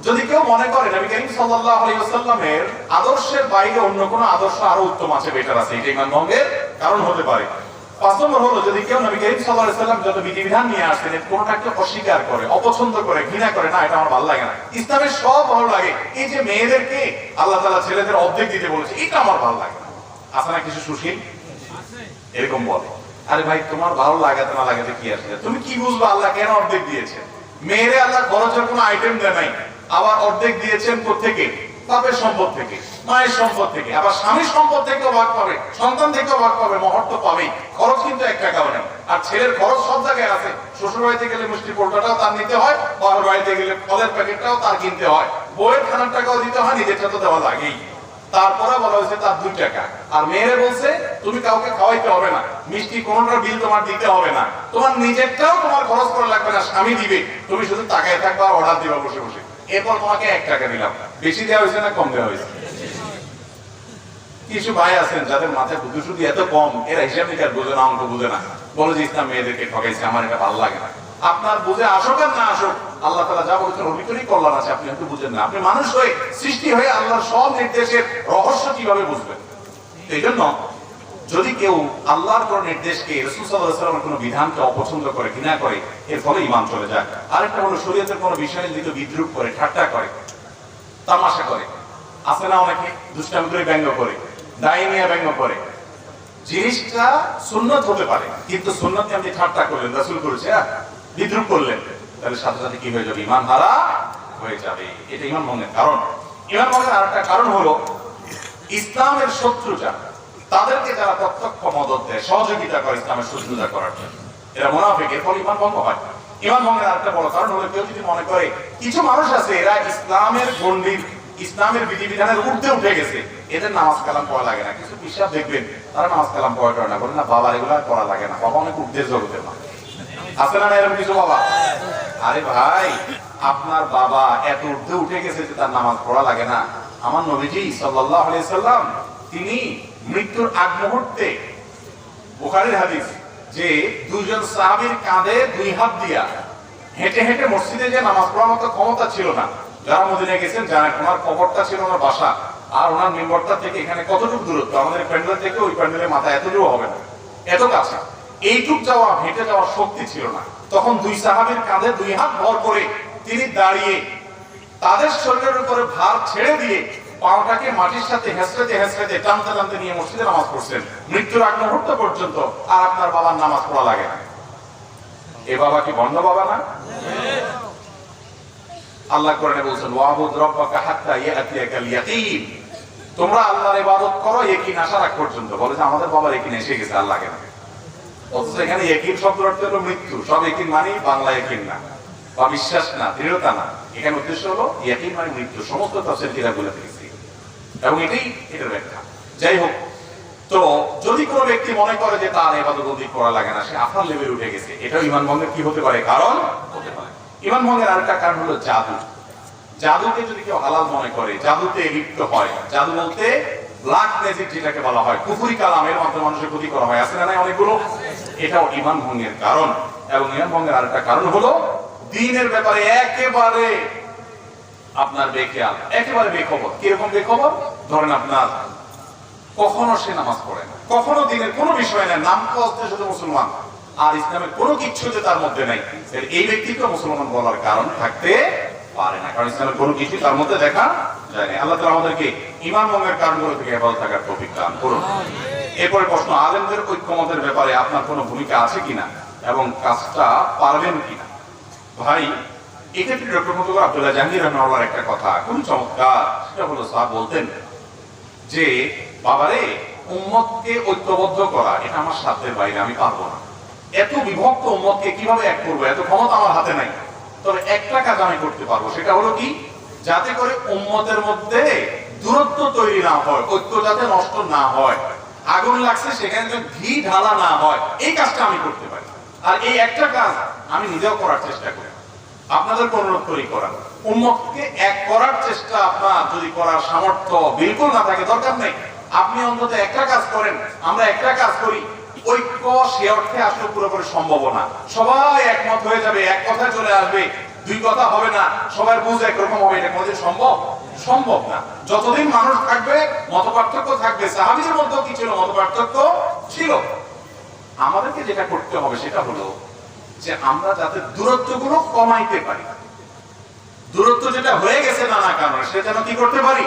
যদি কেউ মনে করে নবী করিম সাল্লাল্লাহু আলাইহি ওয়াসাল্লামের আদর্শের বাইরে অন্য কোনো আদর্শ আরো উত্তম আছে, বেটার আছে, এটা ঈমান ভঙ্গের কারণ হতে পারে। 5 নম্বর হলো, যদি কেউ নবী করিম সাল্লাল্লাহু আলাইহি ওয়াসাল্লাম যত বিধিবিধান নিয়ে আসেন কোনটাকে অস্বীকার করে, অপছন্দ করে, ঘৃণা করে, না এটা আমার ভালো লাগে না, ইসলামের সব ভালো লাগে, এই যে মেয়েদেরকে আল্লাহ তাআলা ছেলেদের অর্ধেক দিতে বলেছে এটা আমার ভালো লাগে না, আছে না কিছু সুশীল এরকম বলে। আরে ভাই, তোমার ভালো লাগাতে না লাগাতে কি আছে, তুমি কি বুঝবা আল্লাহ কেন অর্ধেক দিয়েছে? মেয়েরে আল্লাহ খরচের কোনো আইটেম দেয় নাই, আবার অর্ধেক দিয়েছেন কোত্থেকে? বাপের সম্পদ থেকে, মায়ের সম্পদ থেকে, আবার স্বামীর সম্পদ থেকেও ভাগ পাবে, সন্তান থেকেও ভাগ পাবে, মহর তো পাবেই, খরচ কিন্তু 1 টাকাও নেই। আর ছেলের খরচ সব জায়গায় আছে, শ্বশুর বাড়িতে গেলে মিষ্টি পোল্টাটাও তার নিতে হয়, বাবার বাড়িতে গেলে ফলের প্যাকেটটাও তার কিনতে হয়, বইয়ের খানার টাকাও দিতে হয়, নিজেরটা তো দেওয়া লাগেই। তারপরে বলা হয়েছে তার 2 টাকা। আর মেয়েরে বলছে তুমি কাউকে খাওয়াইতে হবে না, মিষ্টি কোনটার বিল তোমার দিতে হবে না, তোমার নিজেরটাও তোমার খরচ করা লাগবে না, স্বামী দিবে, তুমি শুধু তাকায় থাকবা, অর্ডার দিবা বসে বসে। এরপর তোমাকে 1 টাকা দিলাম। বেশি দেওয়া হয়েছে না কম দেওয়া হয়েছে? কিছু ভাই আছেন যাদের মাথায় বুদ্ধি শুদ্ধি এত কম, এরা হিসাব নিকাশ বোঝে না, অঙ্ক বুঝে না, বলে যে ইসলাম মেয়েদেরকে ঠকাইছে, আমার এটা ভালো লাগে না। আপনার বুঝে আসুক আর না আসুক, আল্লাহ তাআলা যা বলেছেন ওর ভিতরেই কল্যাণ আছে, আপনি হয়তো বুঝেন না। আপনি মানুষ হয়ে, সৃষ্টি হয়ে আল্লাহর সব নির্দেশের রহস্য কিভাবে বুঝবেন? এই জন্য যদি কেউ আল্লাহর কোন নির্দেশকে, রাসূল সাল্লাল্লাহু আলাইহি ওয়াসাল্লামের কোন বিধানকে অপছন্দ করে, ঘৃণা করে, এর ফলে ঈমান চলে যায়। আরেকটা হলো শরীয়তের কোন বিষয়ে যদি বিদ্রুপ করে, ঠাট্টা করে, তামাশা করে, আছে না অনেকে দুষ্টামি করে ব্যঙ্গ করে, দায় নিয়ে ব্যঙ্গ করে, জিনিসটা সুন্নত হতে পারে, কিন্তু সুন্নতকে আপনি ঠাট্টা করলেন, রাসূল করেছে, বিদ্রুপ করলেন, তাহলে সাথে সাথে কি হয়ে যাবে? ঈমান হারা হয়ে যাবে। এটা ঈমান ভঙ্গের কারণ। ঈমান ভঙ্গের আরেকটা কারণ হলো ইসলামের শত্রুরা, তাদেরকে যারা প্রত্যক্ষ মদদ দেয়, সহযোগিতা করে ইসলামের শত্রুতা করার জন্য, এরা মুনাফিক, এর ফলে ঈমান ভঙ্গ হয়। ঈমান ভঙ্গের আরেকটা বড় কারণ হলো কেউ যদি মনে করে কিছু মানুষ আছে এরা ইসলামের গণ্ডির, ইসলামের বিধিবিধানের ঊর্ধ্বে উঠে গেছে, এদের নামাজ কালাম পড়া লাগে না। কিছু বিশ্বাস দেখবেন তারা নামাজ কালাম পড়া করে না, বলে না বাবা রেগুলার পড়া লাগে না, বাবা অনেক ঊর্ধ্বের জগতের মানুষ, আছে না এরকম কিছু বাবা? আরে ভাই, আপনার বাবা এত ঊর্ধ্বে উঠে গেছে যে তার নামাজ পড়া লাগে না। আমার নবীজি সাল্লাল্লাহু আলাইহি সাল্লাম তিনি মৃত্যুর আগ মুহূর্তে, বুখারীর হাদিস, যে 2 জন সাহাবীর কাঁধে 2 হাত দিয়া হেঁটে হেঁটে মসজিদে যে নামাজ পড়ার মতো ক্ষমতা ছিল না। যারা মদিনায় গেছেন জানেন, ওনার কবরটা ছিল ওনার বাসা, আর ওনার মিম্বরটা থেকে এখানে কতটুকু দূরত্ব, আমাদের প্যান্ডেল থেকে ওই প্যান্ডেলের মাথা এত দূর হবে না, এত কাছে, এইটুক যাওয়া, হেঁটে যাওয়ার শক্তি ছিল না। তখন 2 সাহাবীর কাঁধে 2 হাত ভর করে তিনি দাঁড়িয়ে তাদের শরীরের উপরে ভার ছেড়ে দিয়ে পাওটাকে মাটির সাথে হেঁচড়াতে হেঁচড়াতে টানতে টানতে নিয়ে মসজিদে নামাজ পড়ছেন মৃত্যুর আগ মুহূর্ত পর্যন্ত, আর আপনার বাবার নামাজ পড়া লাগে না। এ বাবা কি বন্ধ বাবা না? আল্লাহ কোরআনে বলছেন ওয়াবুদ রাব্বাকা হাত্তা ইয়াতিয়াকাল ইয়াকিন, তোমরা আল্লাহর ইবাদত করো ইয়াকিন আসার আগ পর্যন্ত। বলে যে আমাদের বাবার ইয়াকিন এসে গেছে, আর লাগে না। অথচ এখানে ইয়াকিন শব্দের অর্থ হলো মৃত্যু। সব ইয়াকিন মানে বাংলা ইয়াকিন না, বা বিশ্বাস না, দৃঢ়তা না। এখানে উদ্দেশ্য হলো ইয়াকিন মানে মৃত্যু। সমস্ত তাফসীর কিতাব বলে দিয়েছে এবং এটাই এটার ব্যাখ্যা। যাই হোক, তো যদি কোনো ব্যক্তি মনে করে যে তার ইবাদত করা লাগে না, সে আপনার লেভেলে উঠে গেছে, এটাও ঈমান ভঙ্গের কি হতে পারে? কারণ হতে পারে। ঈমান ভঙ্গের আরেকটা কারণ হলো জাদু। জাদুকে যদি কেউ হালাল মনে করে, জাদুতে লিপ্ত হয়, জাদু বলতে ব্ল্যাক ম্যাজিক যেটাকে বলা হয়, কুফরি কালামের মাধ্যমে মানুষের ক্ষতি করা হয়, আছে না নাই অনেকগুলো, এটাও ঈমান ভঙ্গের কারণ। এবং ঈমান ভঙ্গের আরেকটা কারণ হলো দ্বীনের ব্যাপারে একেবারে আপনার বেখেয়াল, একেবারে বেখবর। কিরকম বেখবর? ধরেন আপনার কখনো সে নামাজ পড়ে না, কখনো দিনের কোনো বিষয় নেই, নাম কষ্টে শুধু মুসলমান, আর ইসলামের কোনো কিছু যে তার মধ্যে নাই, এই ব্যক্তিকে মুসলমান বলার কারণ থাকতে পারে না, কারণ ইসলামের কোনো কিছু তার মধ্যে দেখা যায় না। আল্লাহ তাআলা আমাদেরকে ঈমান ভঙ্গের কারণগুলো থেকে হেফাজত থাকার তৌফিক দান করুন। এরপরে প্রশ্ন, আলেমদের ঐক্যমতের ব্যাপারে আপনার কোনো ভূমিকা আছে কিনা এবং কাজটা পারবেন কিনা? ভাই, এক্ষেত্রে ডক্টর মুফতি আব্দুল্লাহ জাহাঙ্গীর রাহমাহুল্লাহর একটা কথা খুব চমৎকার। সেটা হলো সাহেব বলতেন যে বাবারে, উম্মতকে ঐক্যবদ্ধ করা এটা আমার সাধ্যের বাইরে, আমি পারবো না। এত বিভক্ত উম্মতকে কিভাবে এক করবো, এত ক্ষমতা আমার হাতে নাই। তবে একটা কাজ আমি করতে পারবো, সেটা হলো কি, যাতে করে উম্মতের মধ্যে দূরত্ব তৈরি না হয়, ঐক্য যাতে নষ্ট না হয়, আগুন লাগছে সেখানে যেন ঘি ঢালা না হয়, এই কাজটা আমি করতে পারি। আর এই একটা কাজ আমি নিজেও করার চেষ্টা করি, আপনাদের অনুরোধ করি করার। উম্মতকে এক করার চেষ্টা আপনার যদি করার সামর্থ্য বিলকুল না থাকে, দরকার নেই, আপনি অন্তত একটা কাজ করেন, আমরা একটা কাজ করি। ঐক্য সে অর্থে আসলে পুরোপুরি সম্ভব না, সবাই একমত হয়ে যাবে, এক কথায় চলে আসবে, দুই কথা হবে না, সবার বুঝ একরকম হবে, এটা কোনোদিন সম্ভব না। যতদিন মানুষ থাকবে মতপার্থক্য থাকবে। সাহাবীদের মধ্যেও কি ছিল? মতপার্থক্য ছিল। আমাদেরকে যেটা করতে হবে সেটা হলো যে আমরা যাতে দূরত্বগুলো কমাইতে পারি, দূরত্ব যেটা হয়ে গেছে নানা কারণে, সেটা যেন কি করতে পারি?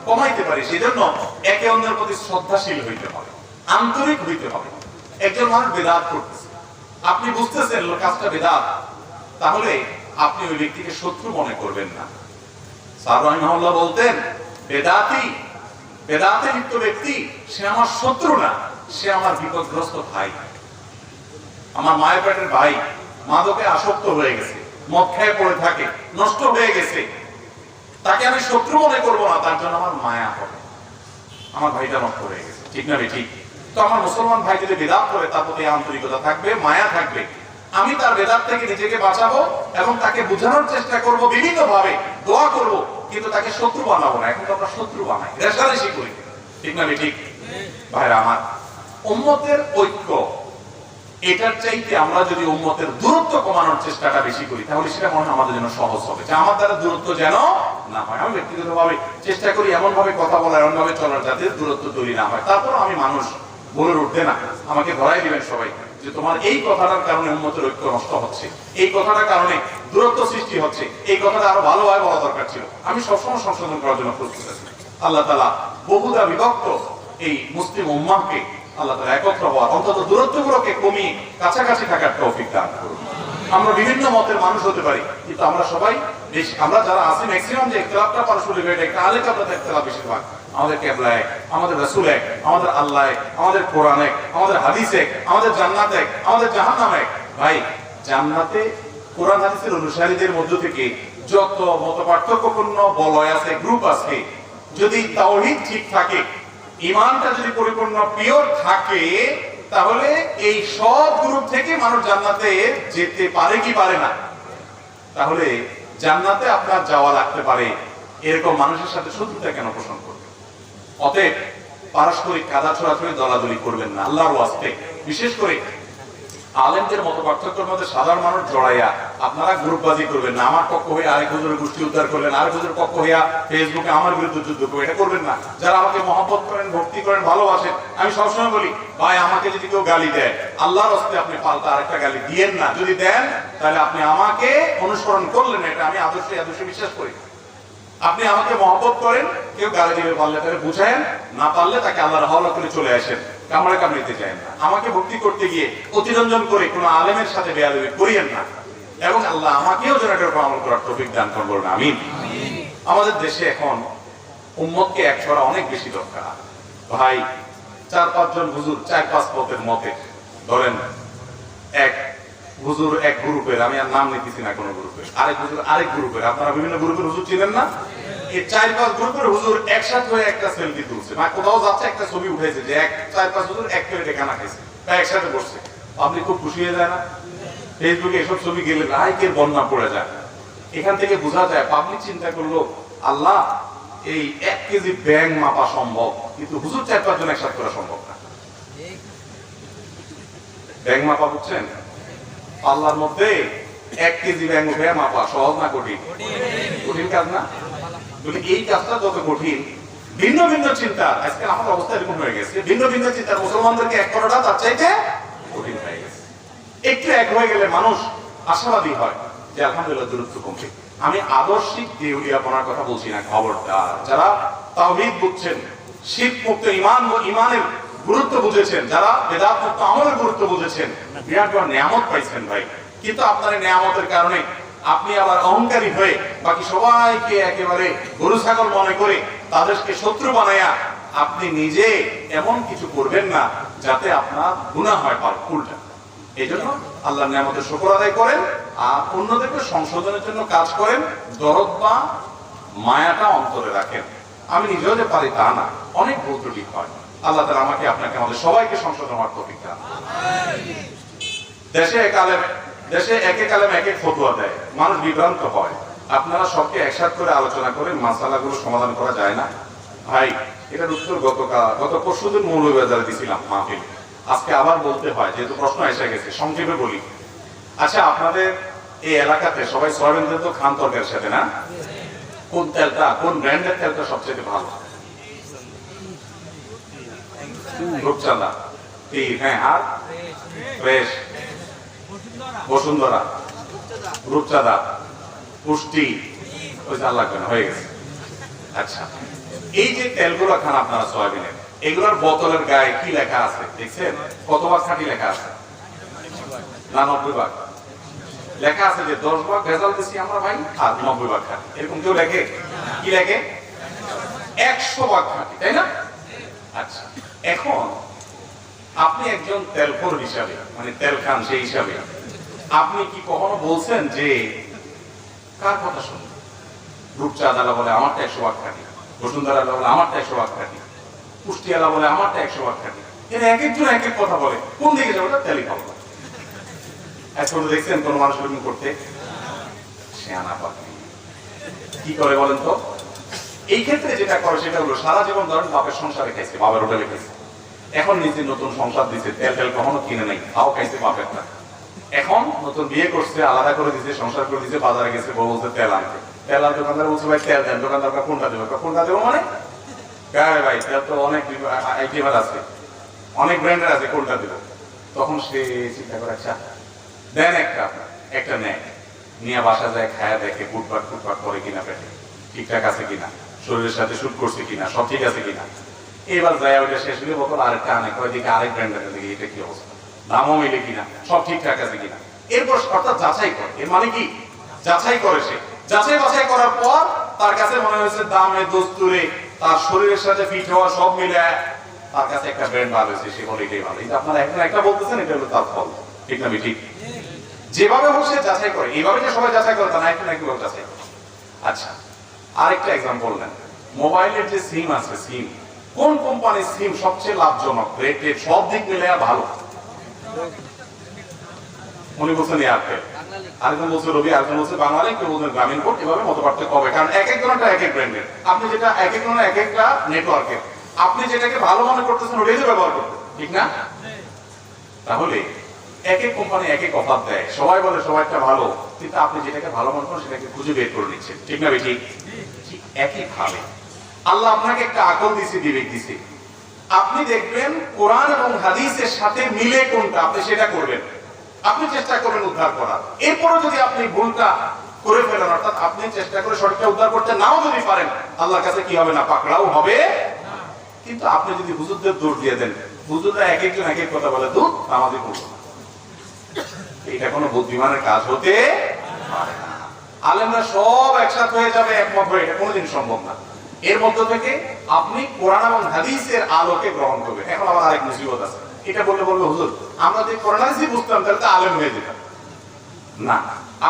কমাইতে পারি। সেজন্য একে অন্যের প্রতি শ্রদ্ধাশীল হইতে হবে, আন্তরিক হইতে হবে। একজন মানুষ বেদাত করতেছে, আপনি বুঝতেছেন কাজটা বেদাত, তাহলে আপনি ওই ব্যক্তিকে শত্রু মনে করবেন না। স্যার রাহিমাহুল্লাহ বলতেন, বেদাতে লিপ্ত ব্যক্তি সে আমার শত্রু না, সে আমার বিপদগ্রস্ত ভাই, আমার মায়ের পেটের ভাই, মাদকে আসক্ত হয়ে গেছে, মদ খেয়ে পড়ে থাকে, নষ্ট হয়ে গেছে, তাকে আমি শত্রু মনে করবো না, তার জন্য আমার মায়া হবে, আমার ভাইটা নষ্ট হয়ে গেছে, ঠিক না? ঠিক। তো আমার মুসলমান ভাই যদি বেদাত করে, তার প্রতি আন্তরিকতা থাকবে, মায়া থাকবে, আমি তার বেদাত থেকে নিজেকে বাঁচাবো এবং তাকে বোঝানোর চেষ্টা করব, বিভিন্ন ভাবে দোয়া করব, কিন্তু তাকে শত্রু বানাবো না। এখন তো আমরা শত্রু বানাই, রেষারেষি করি, ঠিক না? ঠিক। ভাইরা আমার, উম্মতের ঐক্য এটার চাইতে আমরা যদি উম্মতের দূরত্ব কমানোর চেষ্টাটা বেশি করি, তাহলে সেটা মনে হয় আমাদের জন্য সহজ হবে, যে আমার দ্বারা দূরত্ব যেন না হয়। আমি ব্যক্তিগতভাবে চেষ্টা করি এমন ভাবে কথা বলার, এমন ভাবে চলার যাতে দূরত্ব তৈরি না হয়। তারপর আমি মানুষ বলে উঠবে না, আমাকে ধরাই দিবেন সবাই যে তোমার এই কথাটার কারণে উম্মতের ঐক্য নষ্ট হচ্ছে, এই কথাটার কারণে দূরত্ব সৃষ্টি হচ্ছে, এই কথাটা আরো ভালোভাবে বলা দরকার ছিল। আমি সবসময় সংশোধন করার জন্য প্রস্তুত আছি। আল্লাহ তাআলা বহুদা বিভক্ত এই মুসলিম উম্মাহকে আল্লাহ তাআলা একত্র হওয়ার, অন্তত দূরত্বগুলোকে কমিয়ে কাছাকাছি থাকার তৌফিক দান করুন। আমরা বিভিন্ন মতের মানুষ হতে পারি, কিন্তু আমরা সবাই আমরা যারা আছি ম্যাক্সিমাম যে ইখতিলাফটা পারস্পরিক এটা একটা আলেকা আপনাদের ইখতিলাফ বেশিরভাগ। আমাদের কিবলা এক, আমাদের রাসূল এক, আমাদের আল্লাহ এক, আমাদের কোরআন এক, আমাদের হাদিস এক, আমাদের জান্নাত এক, আমাদের জাহান্নাম এক। ভাই, জান্নাতে কোরআন হাদিসের অনুসারীদের মধ্য থেকে যত মতপার্থক্যপূর্ণ বলয় আছে, গ্রুপ আছে, যদি তাওহীদ ঠিক থাকে, ঈমানটা যদি পরিপূর্ণ পিওর থাকে, তাহলে এই সব গ্রুপ থেকে মানুষ জান্নাতে যেতে পারে কি পারে না? তাহলে জান্নাতে আপনার যাওয়া লাগতে পারে, এরকম মানুষের সাথে শত্রুতা কেন পোষণ করবে? অতএব পারস্পরিক কাদা ছোড়াছড়ি দলাদলি করবেন না আল্লাহর ওয়াস্তে। বিশেষ করে আলেমদের মত পার্থক্যের মধ্যে সাধারণ মানুষ জড়াইয়া আপনারা গ্রুপবাজি করবেন না। আমার পক্ষ হয়ে আরেক হুজুরের গোষ্ঠী উদ্ধার করলেন, আরেক হুজুরের পক্ষ হইয়া ফেসবুকে আমার বিরুদ্ধে যুদ্ধ করবেন, এটা করবেন না। যারা আমাকে মহব্বত করেন, ভক্তি করেন, ভালোবাসেন, আমি সবসময় বলি, ভাই আমাকে যদি কেউ গালি দেয়, আল্লাহর হস্তে আপনি পাল্টা আরেকটা গালি দিয়েন না। যদি দেন, তাহলে আপনি আমাকে অনুসরণ করলেন, এটা আমি আদর্শে বিশ্বাস করি। আপনি আমাকে মহব্বত করেন, কেউ গালি দিবে পারলে তাকে বুঝায়েন, না পারলে তাকে আল্লাহর হাওলা করে চলে আসেন, কামড়ে কামড়িতে চায় না। আমাকে ভক্তি করতে গিয়ে অতিরঞ্জন করে কোনো আলেমের সাথে বেয়াদবি করিয়েন না, এবং আল্লাহ আমাকেও যেন এটার উপর আমল করার তৌফিক দান করুন, বলুন আমিন। আমাদের দেশে এখন উম্মতকে এক করা অনেক বেশি দরকার ভাই। 4-5 জন হুজুর 4-5 পথের মতে, ধরেন এক হুজুর এক গ্রুপের, আমি আর নাম নিতেছি না কোন গ্রুপের, আরেক হুজুর আরেক গ্রুপের, আপনারা বিভিন্ন গ্রুপের হুজুর চিনেন না? এই 4-5 গ্রুপের হুজুর একসাথে হয়ে একটা সেলফি তুলছে, মানে কোথাও যাচ্ছে একটা ছবি উঠেছে যে 4-5 হুজুর এক প্লেটে খানা খাইছে বা একসাথে বসছে। আপনি খুব খুশি হয়ে যায় না? ফেসবুকে এসব ছবি গেলে লাইকের বন্যা পড়ে যায়। এখান থেকে বোঝা যায় পাবলিক চিন্তা করলো আল্লাহ এই 1 কেজি ব্যাং মাপা সম্ভব, কিন্তু হুজুর 4-5 জন একসাথে করা সম্ভব না। ব্যাং মাপা বুঝছেন? আল্লাহর মধ্যে 1 কেজি ব্যাং উঠে মাপা সহজ না কঠিন? কঠিন কাজ না? এই কাজটা যত কঠিন, ভিন্ন ভিন্ন চিন্তা, আজকে আমার অবস্থা এরকম হয়ে গেছে, ভিন্ন ভিন্ন চিন্তা মুসলমানদেরকে এক করাটা তার চাইতে কঠিন হয়ে গেছে। একটু এক হয়ে গেলে মানুষ আশাবাদী হয় যে আলহামদুলিল্লাহ দূরত্ব কমছে। আমি আদর্শিক দেউলিয়াপনার কথা বলছি না, খবরদার। যারা তাওহীদ বুঝছেন, শিরক মুক্ত ইমানের গুরুত্ব বুঝেছেন, যারা বেদাত মুক্ত আমলের গুরুত্ব বুঝেছেন, বিরাট বড় নিয়ামত পাইছেন ভাই। কিন্তু আপনার নিয়ামতের কারণে আপনি আবার অহংকারী হয়ে বাকি সবাইকে একেবারে গরু ছাগল মনে করে তাদেরকে শত্রু বানায়া আপনি নিজে এমন কিছু করবেন না যাতে আপনার গুনাহ হয়, পার উল্টা। এই জন্য আল্লাহর নিয়ামতের শুকর আদায় করেন আর অন্যদেরকে সংশোধনের জন্য কাজ করেন, দরদ বা মায়াটা অন্তরে রাখেন। আমি নিজেও যে পারি তা না, অনেক ভুল ত্রুটি হয়। আল্লাহ তাআলা আমাকে আপনাকে আমাদের সবাইকে সংশোধন হওয়ার তৌফিক দান। দেশে একে কালেম এক এক ফতোয়া দেয়, মানুষ বিভ্রান্ত হয়। আপনারা সবকে একসাথে করে আলোচনা করে মাসালাগুলো সমাধান করা যায় না ভাই? এটার উত্তর গত পরশুদিন মৌলভীবাজারে দিছিলাম মাহফিলে, আজকে আবার বলতে হয় যেহেতু প্রশ্ন এসে গেছে, সংক্ষেপে বলি। আচ্ছা, আপনাদের এই এলাকাতে সবাই সয়াবিন তেল তো খান তরকারির সাথে না? কোন তেলটা, কোন ব্র্যান্ডের তেলটা সবচেয়ে ভালো? রূপচাঁদা, হ্যাঁ, আর ফ্রেশ, বসুন্ধরা, রূপচাঁদা, পুষ্টি, ওই চাল লাগবে না, হয়ে গেছে। আচ্ছা, এই যে তেলগুলো খান আপনারা সয়াবিনের, এগুলোর বোতলের গায়ে কি লেখা আছে দেখছেন? কত ভাগ খাঁটি লেখা আছে? না 90 ভাগ লেখা আছে যে 10 ভাগ ভেজাল দিচ্ছি আমরা ভাই, আর 90 ভাগ খাঁটি। এরকম কেউ লেখে? কি লেখে? 100 ভাগ খাঁটি, তাই না? আচ্ছা, এখন আপনি একজন তেলখোর হিসাবে, মানে তেল খান সেই হিসাবে, আপনি কি কখনো বলছেন যে কার কথা শুনুন? রূপচাঁদালা বলে আমারটা 100 ভাগ খাঁটি, বসুন্ধরা বলে আমারটা 100 ভাগ খাঁটি, পুষ্টিওয়ালা বলে আমারটা 100 ভাগ খাঁটি। এরা এক একজন এক এক কথা বলে, কোন দিকে যাবে? তেলই খাবো। এখন দেখছেন কোন মানুষ এরকম করতে? শেয়ানা পাবে কি করে বলেন তো? এই ক্ষেত্রে যেটা করে সেটা হলো, সারা জীবন ধরেন বাপের সংসারে খাইছে, বাবার হোটেলে খাইছে, এখন নিজে নতুন সংসার দিচ্ছে, তেল কখনো কিনে নাই, তাও খাইছে বাপেরটা। এখন নতুন বিয়ে করছে, আলাদা করে দিচ্ছে, সংসার করে দিচ্ছে, বাজারে গেছে, বউ বলছে তেল আনতে। তেল আনতে দোকানদার বলছে ভাই তেল দেন। দোকানদার কোনটা দেবো? কোনটা দেবো মানে ভাই তেল তো অনেক আইটেমের আছে, অনেক ব্র্যান্ডের আছে, কোনটা দেবো? তখন সে চিন্তা করে, আচ্ছা দেন একটা নেয়, নিয়ে বাসা যায়, খায়া দেখে ফুটপাট করে কিনা, পেটে ঠিকঠাক আছে কিনা, শরীরের সাথে শুট করছে কিনা, সব ঠিক আছে কিনা। এবার যায় ওইটা শেষ হলে বোতল আরেকটা আনে, কয় দিকে আরেক ব্র্যান্ডের দিকে, এটা কি অবস্থা, দামও মিলে কিনা, সব ঠিকঠাক আছে কিনা। এরপর অর্থাৎ যাচাই করে। এর মানে কি? যাচাই করে। সে যাচাই বাছাই করার পর তার কাছে মনে হয়েছে দামে দস্তুরে তার শরীরের সাথে ফিট হওয়া সব মিলে তার কাছে একটা ব্র্যান্ড ভালো হয়েছে, সে বলে এটাই ভালো। এটা আপনারা এখন একটা বলতেছেন, এটা হলো তার ফল, ঠিক না? ঠিক যেভাবে হোক সে যাচাই করে, এইভাবে যে সবাই যাচাই করে তা না, একটু একইভাবে যাচাই করে। আচ্ছা, আরেকটা এক্সাম্পল নেন। মোবাইলের যে সিম আছে, সিম কোন কোম্পানির সিম সবচেয়ে লাভজনক, রেটেড, সব দিক মিলে ভালো? উনি বলছেন এয়ারটেল, আরেকজন বলছে রবি, আরেকজন বলছে বাঙালি, কেউ বলছেন গ্রামীণ ফোন। এভাবে মত পার্থক্য হবে, কারণ এক একজনটা এক এক ব্র্যান্ডের। আপনি যেটা এক একজনের এক একটা নেটওয়ার্কের, আপনি যেটাকে ভালো মনে করতেছেন ওটাই তো ব্যবহার করতেন, ঠিক না? তাহলে এক এক কোম্পানি এক এক অফার দেয়, সবাই বলে সবাইটা ভালো, কিন্তু আপনি যেটাকে ভালো মনে করেন সেটাকে খুঁজে বের করে নিচ্ছেন, ঠিক না? ঠিক একই ভাবে আল্লাহ আপনাকে একটা আকল দিছে, বিবেক দিছে। আপনি দেখবেন কোরআন এবং হাদিসের সাথে মিলে কোনটা, আপনি সেটা করবেন, আপনি চেষ্টা করবেন উদ্ধার করার। এরপরে যদি আপনি ভুলটা করে ফেলেন, অর্থাৎ আপনি চেষ্টা করে সঠিকটা উদ্ধার করতে নাও যদি পারেন, আল্লাহর কাছে কি হবে না, পাকড়াও হবে। কিন্তু আপনি যদি হুজুরদের দৌড় দিয়ে দেন, হুজুররা এক একজন এক এক কথা বলে, দূর নামাজই পড়বো না, এটা কোনো বুদ্ধিমানের কাজ হতে পারে না। আলেমরা সব একসাথে হয়ে যাবে একমত হয়ে, এটা কোনোদিন সম্ভব না। এর মধ্য থেকে আপনি কোরআন এবং হাদিসের আলোকে গ্রহণ করবেন। এখন আবার আরেক মুসিবত আছে, এটা বললে বলবে হুজুর আমরা যদি কোরআন হাদিস বুঝতাম তাহলে তো আলেম হয়ে যেতাম। না,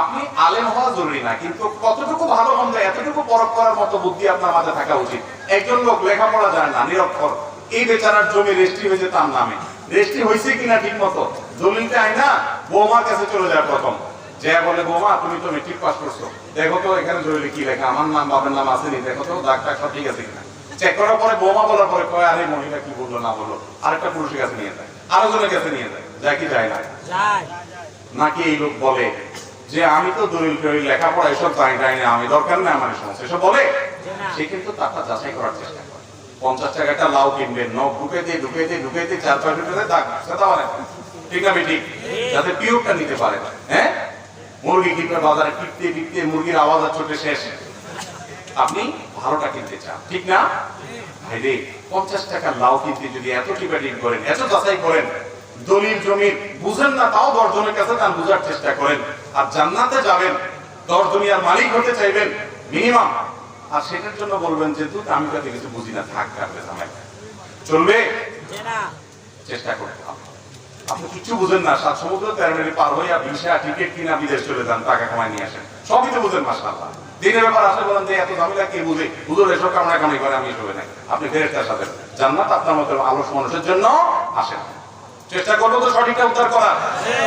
আপনি আলেম হওয়া জরুরি না, কিন্তু কতটুকু ভালো মন্দ এতটুকু পরখ করার মতো বুদ্ধি আপনার মাথায় থাকা উচিত। একজন লোক লেখাপড়া জানে না, নিরক্ষর, এই বেচারার জমি রেজিস্ট্রি হয়েছে তার নামে, রেজিস্ট্রি হয়েছে কিনা ঠিক মতো দলিলটা আইনা বৌমার কাছে চলে যায় প্রথম, যে বলে বৌমা তুমি তো মেট্রিক পাস করছো, দেখো তো এখানে দলিলে কি লেখা, আমার নাম বাবার নাম আসেনি, দেখো তো দাগ টাগ সব ঠিক আছে কিনা। চেক করার পরে বৌমা বলার পরে কয় আরে মহিলা কি বললো না বললো, আরেকটা পুরুষের কাছে নিয়ে যায়, আরো জনের কাছে নিয়ে যায়, যায় কি যায় না? নাকি এই লোক বলে যে আমি তো দলিল লেখাপড়া এসব জানি না, আমি দরকার নেই আমার সমস্যা, এসব বলে। সে কিন্তু টাকা যাচাই করার চেষ্টা করে, 50 টাকাটা লাউ কিনবেন, নখ ঢুকাইতে 4-5 ঢুকাইতে দাগ সেটা মানে ঠিক না ঠিক, যাতে পিওরটা নিতে পারে। হ্যাঁ, মুরগি কিনবে বাজারে, টিপতে মুরগির আওয়াজ আর ছোটে শেষ, আপনি ভালোটা কিনতে চান, ঠিক না ভাই রে? 50 টাকার লাউ কিনতে যদি এত টিপাটিপ করেন, এত যাচাই করেন, দলিল জমি বুঝেন না তাও 10 জনের কাছে তার বুঝার চেষ্টা করেন, আর জান্নাতে যাবেন 10 দুনিয়ার মালিক হতে চাইবেন মিনিমাম, আর সেটার জন্য বলবেন যে তুই আমি কাছে কিছু বুঝি না, থাক কাটবে জামাই, চলবে? চেষ্টা করতে হবে। আপনি কিছু বুঝেন না, 7 সমুদ্র 13 নদী পার হয়ে ভিসা টিকিট কিনা বিদেশ চলে যান, টাকা কামাই নিয়ে আসেন, সবই তো বুঝেন মাশাআল্লাহ। দিনের ব্যাপার আসলে বলেন যে এত ঝামেলা কে বুঝে, হুজুর এসব কামড়া কামাই করে, আমি এসবে নাই। আপনি ফেরেশতার সাথে, জান্নাত আপনার মতো আলস মানুষের জন্য আসেন। চেষ্টা করবো তো সঠিকটা উদ্ধার করার,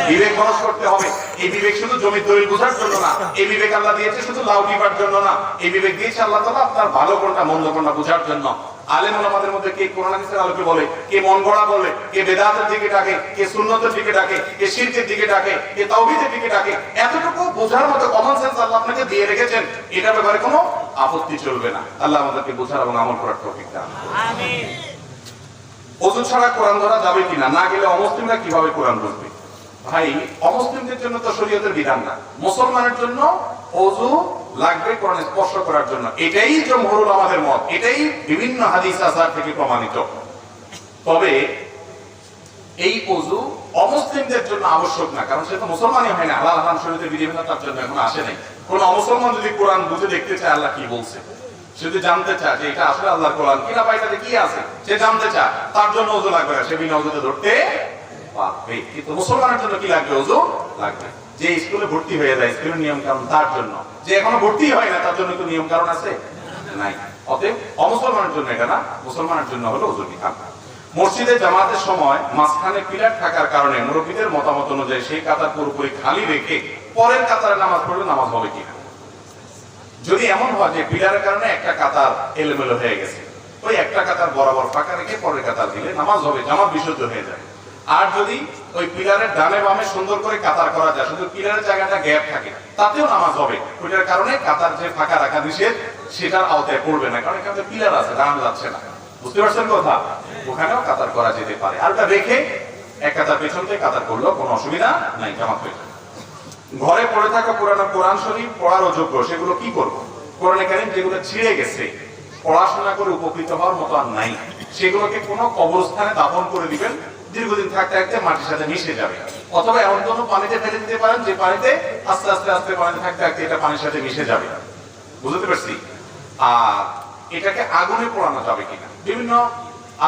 বিবেক খরচ করতে হবে। এই বিবেক শুধু জমির দলিল বোঝার জন্য না, এই বিবেক আল্লাহ দিয়েছে শুধু লাউ টিপার জন্য না, এই বিবেক দিয়েছে আল্লাহ তাআলা আপনার ভালো কোনটা মন্দ কোনটা বোঝার জন্য। আলেম ওলামাদের মধ্যে কে কোরআন হাদিসের আলোকে বলে, কে মন গড়া বলে, কে বেদাতের দিকে ডাকে, কে সুন্নতের দিকে ডাকে, কে শিরকের দিকে ডাকে, কে তাওহীদের দিকে ডাকে, এতটুকু বোঝার মতো কমন সেন্স আল্লাহ আপনাকে দিয়ে রেখেছেন, এটার ব্যাপারে কোনো আপত্তি চলবে না। আল্লাহ আমাদেরকে বোঝার এবং আমল করার তৌফিক দান করুন। আমিন। ওযু ছাড়া কোরআন ধরা যাবে কিনা, না গেলে অমুসলিমরা কিভাবে কোরআন বুঝবে? ভাই, অমুসলিমদের জন্য তো শরীয়তের বিধান না, মুসলমানের জন্য ওযু লাগবে কোরআন স্পর্শ করার জন্য, এটাই জমহুরুল আমাদের মত, এটাই বিভিন্ন হাদিস আসার থেকে প্রমাণিত। তবে এই ওযু অমুসলিমদের জন্য আবশ্যক না, কারণ সে তো মুসলমানই হয় না, আল্লাহ হারাম শরীয়তের বিধিবিধান তার জন্য এখন আসে নাই। কোন অমুসলমান যদি কোরআন বুঝে দেখতে চায় আল্লাহ কি বলছে, সে যদি জানতে চায় যে এটা আসলে আল্লাহর কোরআন কিনা বা এটাতে কি আছে, সে জানতে চায়, তার জন্য ওযু লাগবে না, সে বিনা ওযুতে ধরতে পারবে। কিন্তু মুসলমানের জন্য কি লাগবে? ওযু লাগবে। যে স্কুলে ভর্তি হয়ে যায়, স্কুলের নিয়ম কানুন তার জন্য, যে এখনো ভর্তি হয় না তার জন্য তো নিয়ম কানুন আছে নাই। অতএব অমুসলমানের জন্য এটা না, মুসলমানের জন্য হলো ওযুর বিধান। মসজিদে জামাতের সময় মাঝখানে পিলার থাকার কারণে মুরব্বিদের মতামত অনুযায়ী সেই কাতার পুরোপুরি খালি রেখে পরের কাতারে নামাজ পড়লে নামাজ হবে কিনা? যদি এমন হয় যে পিলারের কারণে একটা কাতার এলোমেলো হয়ে গেছে, ওই একটা কাতার বরাবর ফাঁকা রেখে পরের কাতার দিলে নামাজ হবে, জামাত বিশুদ্ধ হয়ে যায়। আর যদি ওই পিলারের ডানে বামে সুন্দর করে কাতার করা যায়, শুধু পিলারের জায়গাটা গ্যাপ থাকে, তাতেও নামাজ হবে। ওইটার কারণে কাতার যে ফাঁকা রাখা নিষেধ সেটার আওতায় পড়বে না, কারণ এখানে পিলার আছে, দাঁড়ানো যাচ্ছে না। বুঝতে পারছেন কথা? ওখানেও কাতার করা যেতে পারে। আর ওটা রেখে এক কাতার পেছন থেকে কাতার করলেও কোনো অসুবিধা নাই, জামাত হয়ে যাবে। ঘরে পড়ে থাকা কোরআন শরীফ পড়ার অযোগ্য, সেগুলো কি করব? কোরআনে কারীম যেগুলো ছিঁড়ে গেছে, পড়াশোনা করে উপকৃত হওয়ার মতো আর নাই, সেগুলোকে কোনো কবরস্থানে দাফন করে দিবেন, দীর্ঘদিন থাকতে থাকতে মাটির সাথে মিশে যাবে। অথবা এমন কোনো পানিতে ফেলে দিতে পারেন যে পানিতে আস্তে আস্তে আস্তে পানিতে থাকতে থাকতে এটা পানির সাথে মিশে যাবে। বুঝতে পারছি? আর এটাকে আগুনে পোড়ানো যাবে কিনা, বিভিন্ন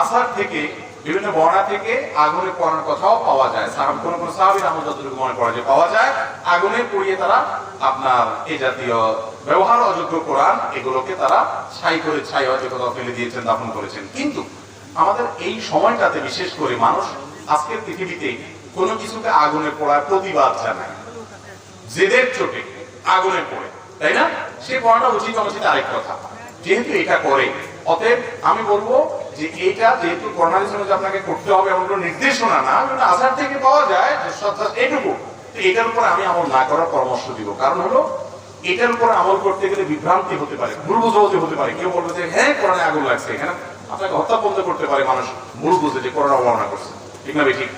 আসার থেকে, বিভিন্ন বর্ণনা থেকে আগুনে পোড়ানোর কথাও পাওয়া যায়। কোন কোন সাহাবীর আমল যতটুকু মনে পড়ে যে পাওয়া যায়, আগুনে পুড়িয়ে তারা আপনার এই জাতীয় ব্যবহার অযোগ্য কোরআন এগুলোকে তারা ছাই করে, ছাই অযোগ্য ফেলে দিয়েছেন, দাফন করেছেন। কিন্তু আমাদের এই সময়টাতে বিশেষ করে মানুষ আজকের পৃথিবীতে কোনো কিছুকে আগুনে পোড়ার প্রতিবাদ জানায়, জেদের চোটে আগুনে পড়ে, তাই না? সে পড়াটা উচিত অনুচিত আরেক কথা, যেহেতু এটা করে, অতএব আমি বলবো যে এইটা যেহেতু কোরআন হাদিস অনুযায়ী আপনাকে করতে হবে এমন কোনো নির্দেশনা না, আসার থেকে পাওয়া যায় এইটুকু, তো এটার উপর আমি আমল না করার পরামর্শ দিব। কারণ হলো এটার উপর আমল করতে গেলে বিভ্রান্তি হতে পারে, ভুল বোঝাবুঝি হতে পারে। কেউ বলবে যে হ্যাঁ কোরআনে আগুন লাগছে, এখানে আপনাকে হত্যা বন্ধ করতে পারে মানুষ ভুল বুঝে যে কোরআন অবমাননা করছে। ঠিক না ঠিক?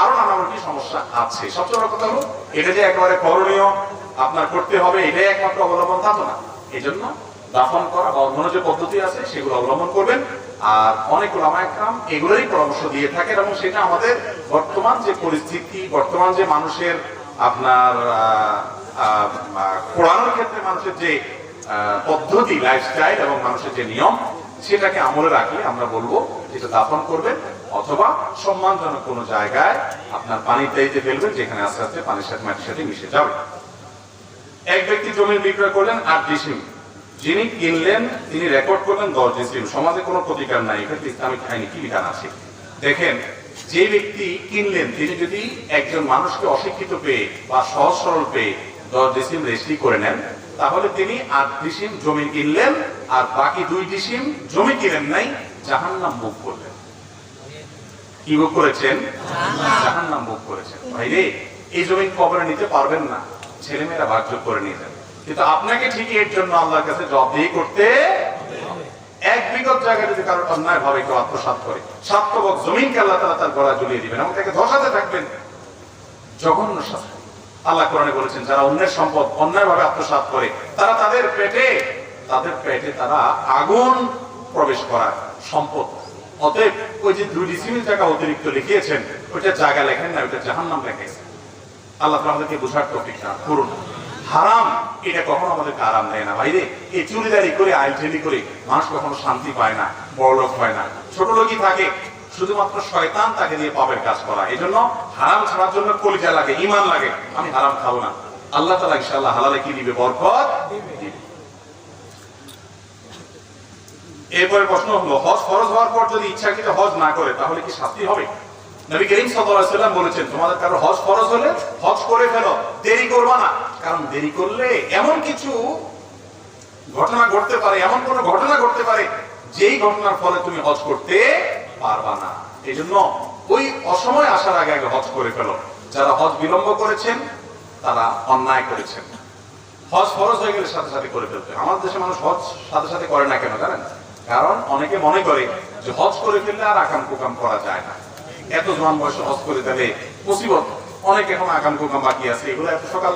আরো নানামুখী সমস্যা আছে। সবচেয়ে বড় কথা হলো এটা যে একেবারে করণীয় আপনার করতে হবে এটাই একমাত্র অবলম্বন তা তো না। এই জন্য দাফন করা বা অন্য যে পদ্ধতি আছে সেগুলো অবলম্বন করবেন। আর অনেক ওলামা একরাম এগুলোরই পরামর্শ দিয়ে থাকেন, এবং সেটা আমাদের বর্তমান যে পরিস্থিতি, বর্তমান যে মানুষের আপনার কোরআনের ক্ষেত্রে মানুষের যে পদ্ধতি, লাইফস্টাইল এবং মানুষের যে নিয়ম, সেটাকে আমলে রাখলে আমরা বলবো যেটা দাফন করবেন অথবা সম্মানজনক কোনো জায়গায় আপনার পানির দাইতে ফেলবেন, যেখানে আস্তে আস্তে পানির সাথে মাটির সাথে মিশে যাবে। এক ব্যক্তি জমি বিক্রয় করলেন 8 ডিসিম, যিনি কিনলেন তিনি রেকর্ড করলেন 10 ডিসিম। সমাজে কোনো প্রতিকার নাই, এক্ষেত্রে ইসলামিক আইনে কি বিধান আছে? দেখেন, যে ব্যক্তি কিনলেন তিনি যদি একজন মানুষকে অশিক্ষিত পেয়ে বা সহজ সরল পেয়ে 10 ডিসিম রেজিস্ট্রি করে নেন, তাহলে তিনি 8 ডিসিম জমি কিনলেন আর বাকি 2 ডিসিম জমি কিনেন নাই, জাহান্নাম ভোগ করলেন। কি ভোগ করেছেন? জাহান্নাম ভোগ করেছেন। ভাইরে, এই জমি কবরে নিতে পারবেন না, ছেলেমেয়েরা ভাগযোগ করে নিয়ে যাবে, কিন্তু আপনাকে ঠিকই এর জন্য আল্লাহর কাছে জবাবদিহি করতে। এক বিগত জায়গায় যদি কারোর অন্যায় ভাবে কেউ আত্মসাৎ করে, সাতবক জমিনকে আল্লাহ তাআলা তার গলায় ঝুলিয়ে দিবেন এবং তাকে ধসাতে থাকবেন। জঘন্য শাস্তি। আল্লাহ কোরআনে বলেছেন, যারা অন্যের সম্পদ অন্যায়ভাবে আত্মসাৎ করে তারা তাদের পেটে তারা আগুন প্রবেশ করার সম্পদ। অতএব ওই যে 2 ডিসিমিল জায়গা অতিরিক্ত লিখিয়েছেন, ওইটা জায়গা লেখেন না, ওইটা জাহান্নাম লেখেছেন। আল্লাহ তাআলা আমাদেরকে বুঝার তৌফিক দান করুন। হারাম এটা কখনো আমাদেরকে আরাম দেয় না ভাইরে। এই চুরিদারি করে, আইলঠেলি করে মানুষ কখনো শান্তি পায় না, বড়লোক হয় না, ছোট লোকই থাকে। শুধুমাত্র শয়তান তাকে দিয়ে পাপের কাজ করা। এই জন্য হারাম ছাড়ার জন্য কলিজা লাগে, ঈমান লাগে। আমি হারাম খাবো না, আল্লাহ তাআলা ইনশাআল্লাহ হালালে কি দিবে? বরকত দিবে। এরপরে প্রশ্ন হলো, হজ ফরজ হওয়ার পর যদি ইচ্ছাকৃত হজ না করে তাহলে কি শাস্তি হবে? নবী করিম সাল্লাল্লাহু আলাইহি ওয়াসাল্লাম বলেছেন, তোমাদের কারো হজ ফরজ হলে হজ করে ফেলো, দেরি করবা না। কারণ দেরি করলে এমন কিছু ঘটনা ঘটতে পারে, এমন কোন ঘটনা ঘটতে পারে যেই ঘটনার ফলে তুমি হজ করতে পারবা না। এই জন্য ওই অসময় আসার আগে আগে হজ করে ফেলো। যারা হজ বিলম্ব করেছেন তারা অন্যায় করেছেন। হজ ফরজ হয়ে গেলে সাথে সাথে করে ফেলতে। আমাদের দেশে মানুষ হজ সাথে সাথে করে না কেন জানেন? কারণ অনেকে মনে করে যে হজ করে ফেললে আর আকাম কুকাম করা যায় না। এত জোয়ান বয়সে হজ করে দিলে মুসিবত, অনেক এখন আকাম কুকাম বাকি আছে, এগুলো এত সকাল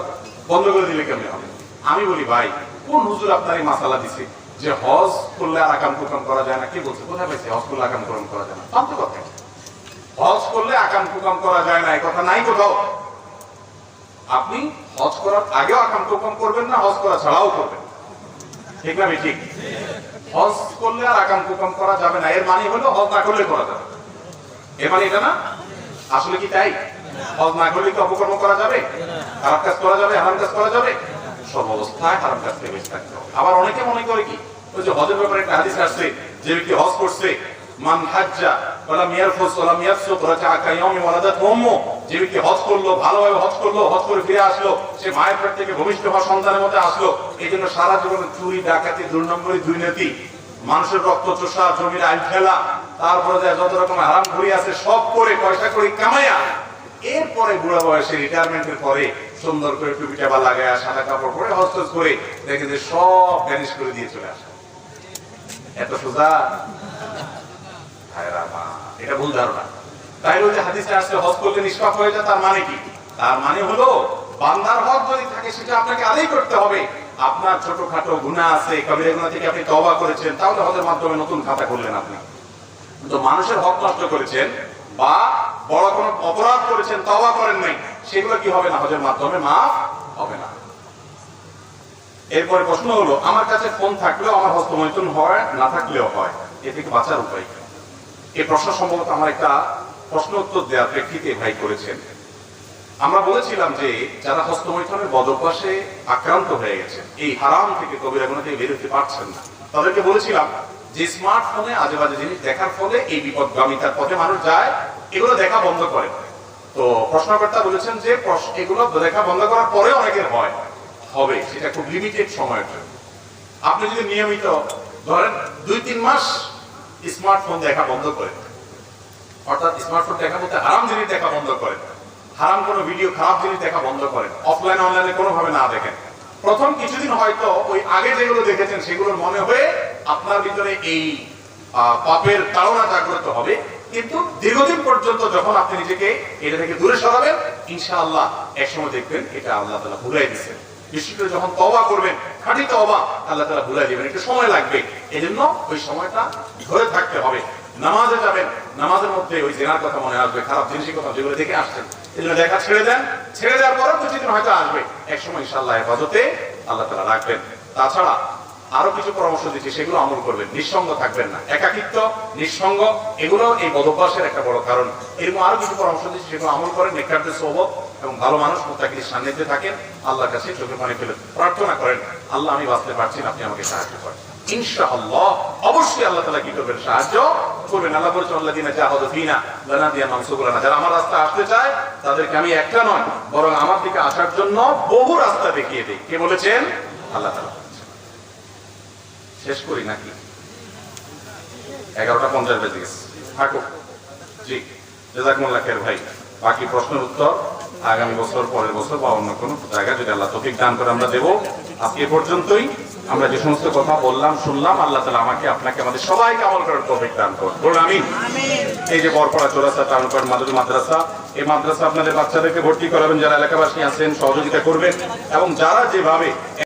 বন্ধ করে দিলে কেমন হবে? আমি বলি, ভাই কোন হুজুর আপনার এই মাসালা দিছে যে হজ করলে আর আকাম কুকাম করা যায় না? কে বলছে? কোথায় পাইছে হজ করলে আকাম কুকাম করা যায় না? ফালতু কথা। হজ করলে আকাম কুকাম করা যায় না এই কথা নাই কোথাও। আপনি হজ করার আগেও আকাম কুকাম করবেন না, হজ করা ছাড়াও করবেন। ঠিক না ঠিক? হজ করলে আর আকাম কুকাম করা যাবে না, এর মানে হলো হজ না করলে করা যাবে। এর মানে এটা না? আসলে কি তাই? হজ না করলে কি অপকর্ম করা যাবে? খারাপ কাজ করা যাবে? হারাম কাজ করা যাবে? সব অবস্থায় হারাম কাজ থেকে বেঁচে থাকতে হবে। আবার অনেকে মনে করে কি, ওই যে হজের ব্যাপারে একটা হাদিস আসছে, যে ব্যক্তি হজ করছে, মান হাজ্জা ওয়ালাম ইয়ারফুস ওয়ালাম ইয়াফসুক রাজা কায়াউমি ওয়ালাদাত উম্মু, যে ব্যক্তি হজ করলো, ভালোভাবে হজ করলো, হজ করে ফিরে আসলো, সে মায়ের পেট থেকে ভূমিষ্ঠ হওয়া সন্তানের মধ্যে আসলো। এই জন্য সারা জীবনে চুরি, ডাকাতি, দুর্নম্বরী, দুর্নীতি, মানুষের রক্ত চোষা, জমির আইল ফেলা, তারপরে যত রকম হারাম ঘুরি আছে সব করে পয়সা করে কামাইয়া এরপরে বুড়া বয়সে রিটায়ারমেন্টের পরে সুন্দর করে টুপি টাবা লাগায় সাদা কাপড় পরে হজ করে দেখে যে সব ভ্যানিশ করে দিয়ে চলে আসে। এত সোজা? এটা ভুল ধারণা। তাই ওই যে হাদিসে আসলে হজ করলে নিষ্পাপ হয়ে যায়, তার মানে কি? তার মানে হলো বান্দার হক যদি থাকে সেটা আপনাকে আদায় করতে হবে। আপনার ছোটখাটো গুনাহ আছে, কবিরা গুনাহ থেকে আপনি তওবা করেছেন, তাহলে হজের মাধ্যমে নতুন খাতা করলেন আপনি। কিন্তু মানুষের হক নষ্ট করেছেন বা বড় কোনো অপরাধ করেছেন, তওবা করেন নাই, সেগুলো কি হবে না? হজের মাধ্যমে মাফ হবে না। এরপরে প্রশ্ন হলো, আমার কাছে ফোন থাকলেও আমার হস্তমৈথুন হয়, না থাকলেও হয়, এ থেকে বাঁচার উপায় কি? এই প্রশ্ন সম্ভবত আমার একটা প্রশ্ন উত্তর দেওয়ার প্রেক্ষিতে ভাই করেছেন। আমরা বলেছিলাম যে যারা হস্তমৈথুনের বদভ্যাসে আক্রান্ত হয়ে গেছেন, এই হারাম থেকে, কবিরা গুনাহ থেকে বের হতে পারছেন না, তাদেরকে বলেছিলাম যে স্মার্টফোনে আজে বাজে জিনিস দেখার ফলে এই বিপদগামিতার পথে মানুষ যায়, এগুলো দেখা বন্ধ করে। তো প্রশ্নকর্তা বলেছেন যে এগুলো দেখা বন্ধ করার পরে অনেকের হবে, সেটা খুব লিমিটেড সময়ের জন্য। আপনি যদি নিয়মিত ধরেন 2-3 মাস স্মার্টফোন দেখা বন্ধ করেন, অর্থাৎ স্মার্টফোন দেখা বলতে হারাম জিনিস দেখা বন্ধ করেন, হারাম কোনো ভিডিও, খারাপ জিনিস দেখা বন্ধ করেন, অফলাইন অনলাইনে কোনোভাবে না দেখেন, প্রথম কিছুদিন হয়তো ওই আগে যেগুলো দেখেছেন সেগুলোর মনে হয়ে আপনার ভিতরে এই পাপের তাড়না জাগ্রত হবে। কিন্তু দীর্ঘদিন পর্যন্ত যখন আপনি নিজেকে এটা থেকে দূরে সরাবেন, ইনশাআল্লাহ একসময় দেখবেন এটা আল্লাহ তাআলা ভুলাই দিচ্ছেন। বিশেষ করে যখন তওবা করবেন, খাঁটি তওবা, আল্লাহ তাআলা ভুলাই দিবেন, একটু সময় লাগবে। এজন্য ওই সময়টা ধরে থাকতে হবে। নামাজে যাবেন, নামাজের মধ্যে ওই জেনার কথা মনে আসবে, খারাপ জিনিসের কথা যেগুলো দেখে আসছেন, এজন্য দেখা ছেড়ে দেন। ছেড়ে দেওয়ার পরেও কিছুদিন হয়তো আসবে, একসময় ইনশাআল্লাহ হেফাজতে আল্লাহ তাআলা রাখবেন। তাছাড়া আরো কিছু পরামর্শ দিচ্ছি, সেগুলো আমল করবেন। নিঃসঙ্গ থাকবেন না, একাকিত্ব, নিঃসঙ্গ, এগুলো এই বদভ্যাসের একটা বড় কারণ। এরকম আরো কিছু পরামর্শ দিচ্ছি, সেগুলো আমল করেন। নেককারদের সোহবত এবং ভালো মানুষ মুত্তাকির সান্নিধ্যে থাকেন। আল্লাহর কাছে চোখে পানি ফেলে প্রার্থনা করেন, আল্লাহ আমি বাঁচতে পারছি না, আপনি আমাকে সাহায্য করেন। ইনশাআল্লাহ অবশ্যই আল্লাহ তাআলা কি করবেন? সাহায্য করবেন। আল্লাহ বলেছেন আল্লাযীনা জাহাদু ফীনা লানাহদিয়ান্নাহুম সুবুলানা, যারা আমার রাস্তা আসতে চায় তাদেরকে আমি একটা নয় বরং আমার দিকে আসার জন্য বহু রাস্তা দেখিয়ে দেই। কে বলেছেন? আল্লাহ তাআলা। শেষ করি নাকি? 11:50 বেজে গেছে, থাকুক। জি, জাযাকুমুল্লাহ খাইর ভাই। বাকি প্রশ্নের উত্তর আগামী বছর, পরের বছর বা অন্য কোনো জায়গায় যদি আল্লাহ তৌফিক দান করে আমরা দেব। আজকে পর্যন্তই। আমরা যে সমস্ত কথা বললাম, শুনলাম, আল্লাহ তাআলা আমাকে, আপনাকে, আমাদের সবাইকে আমল করার তৌফিক দান করুন। বলুন আমিন। এই যে বরপাড়া চৌরাস্তা টাউনপাড় মাদুর মাদ্রাসা, এই মাদ্রাসা আপনাদের বাচ্চাদেরকে ভর্তি করাবেন, যারা এলাকাবাসী আছেন সহযোগিতা করবেন, এবং যারা যেভাবে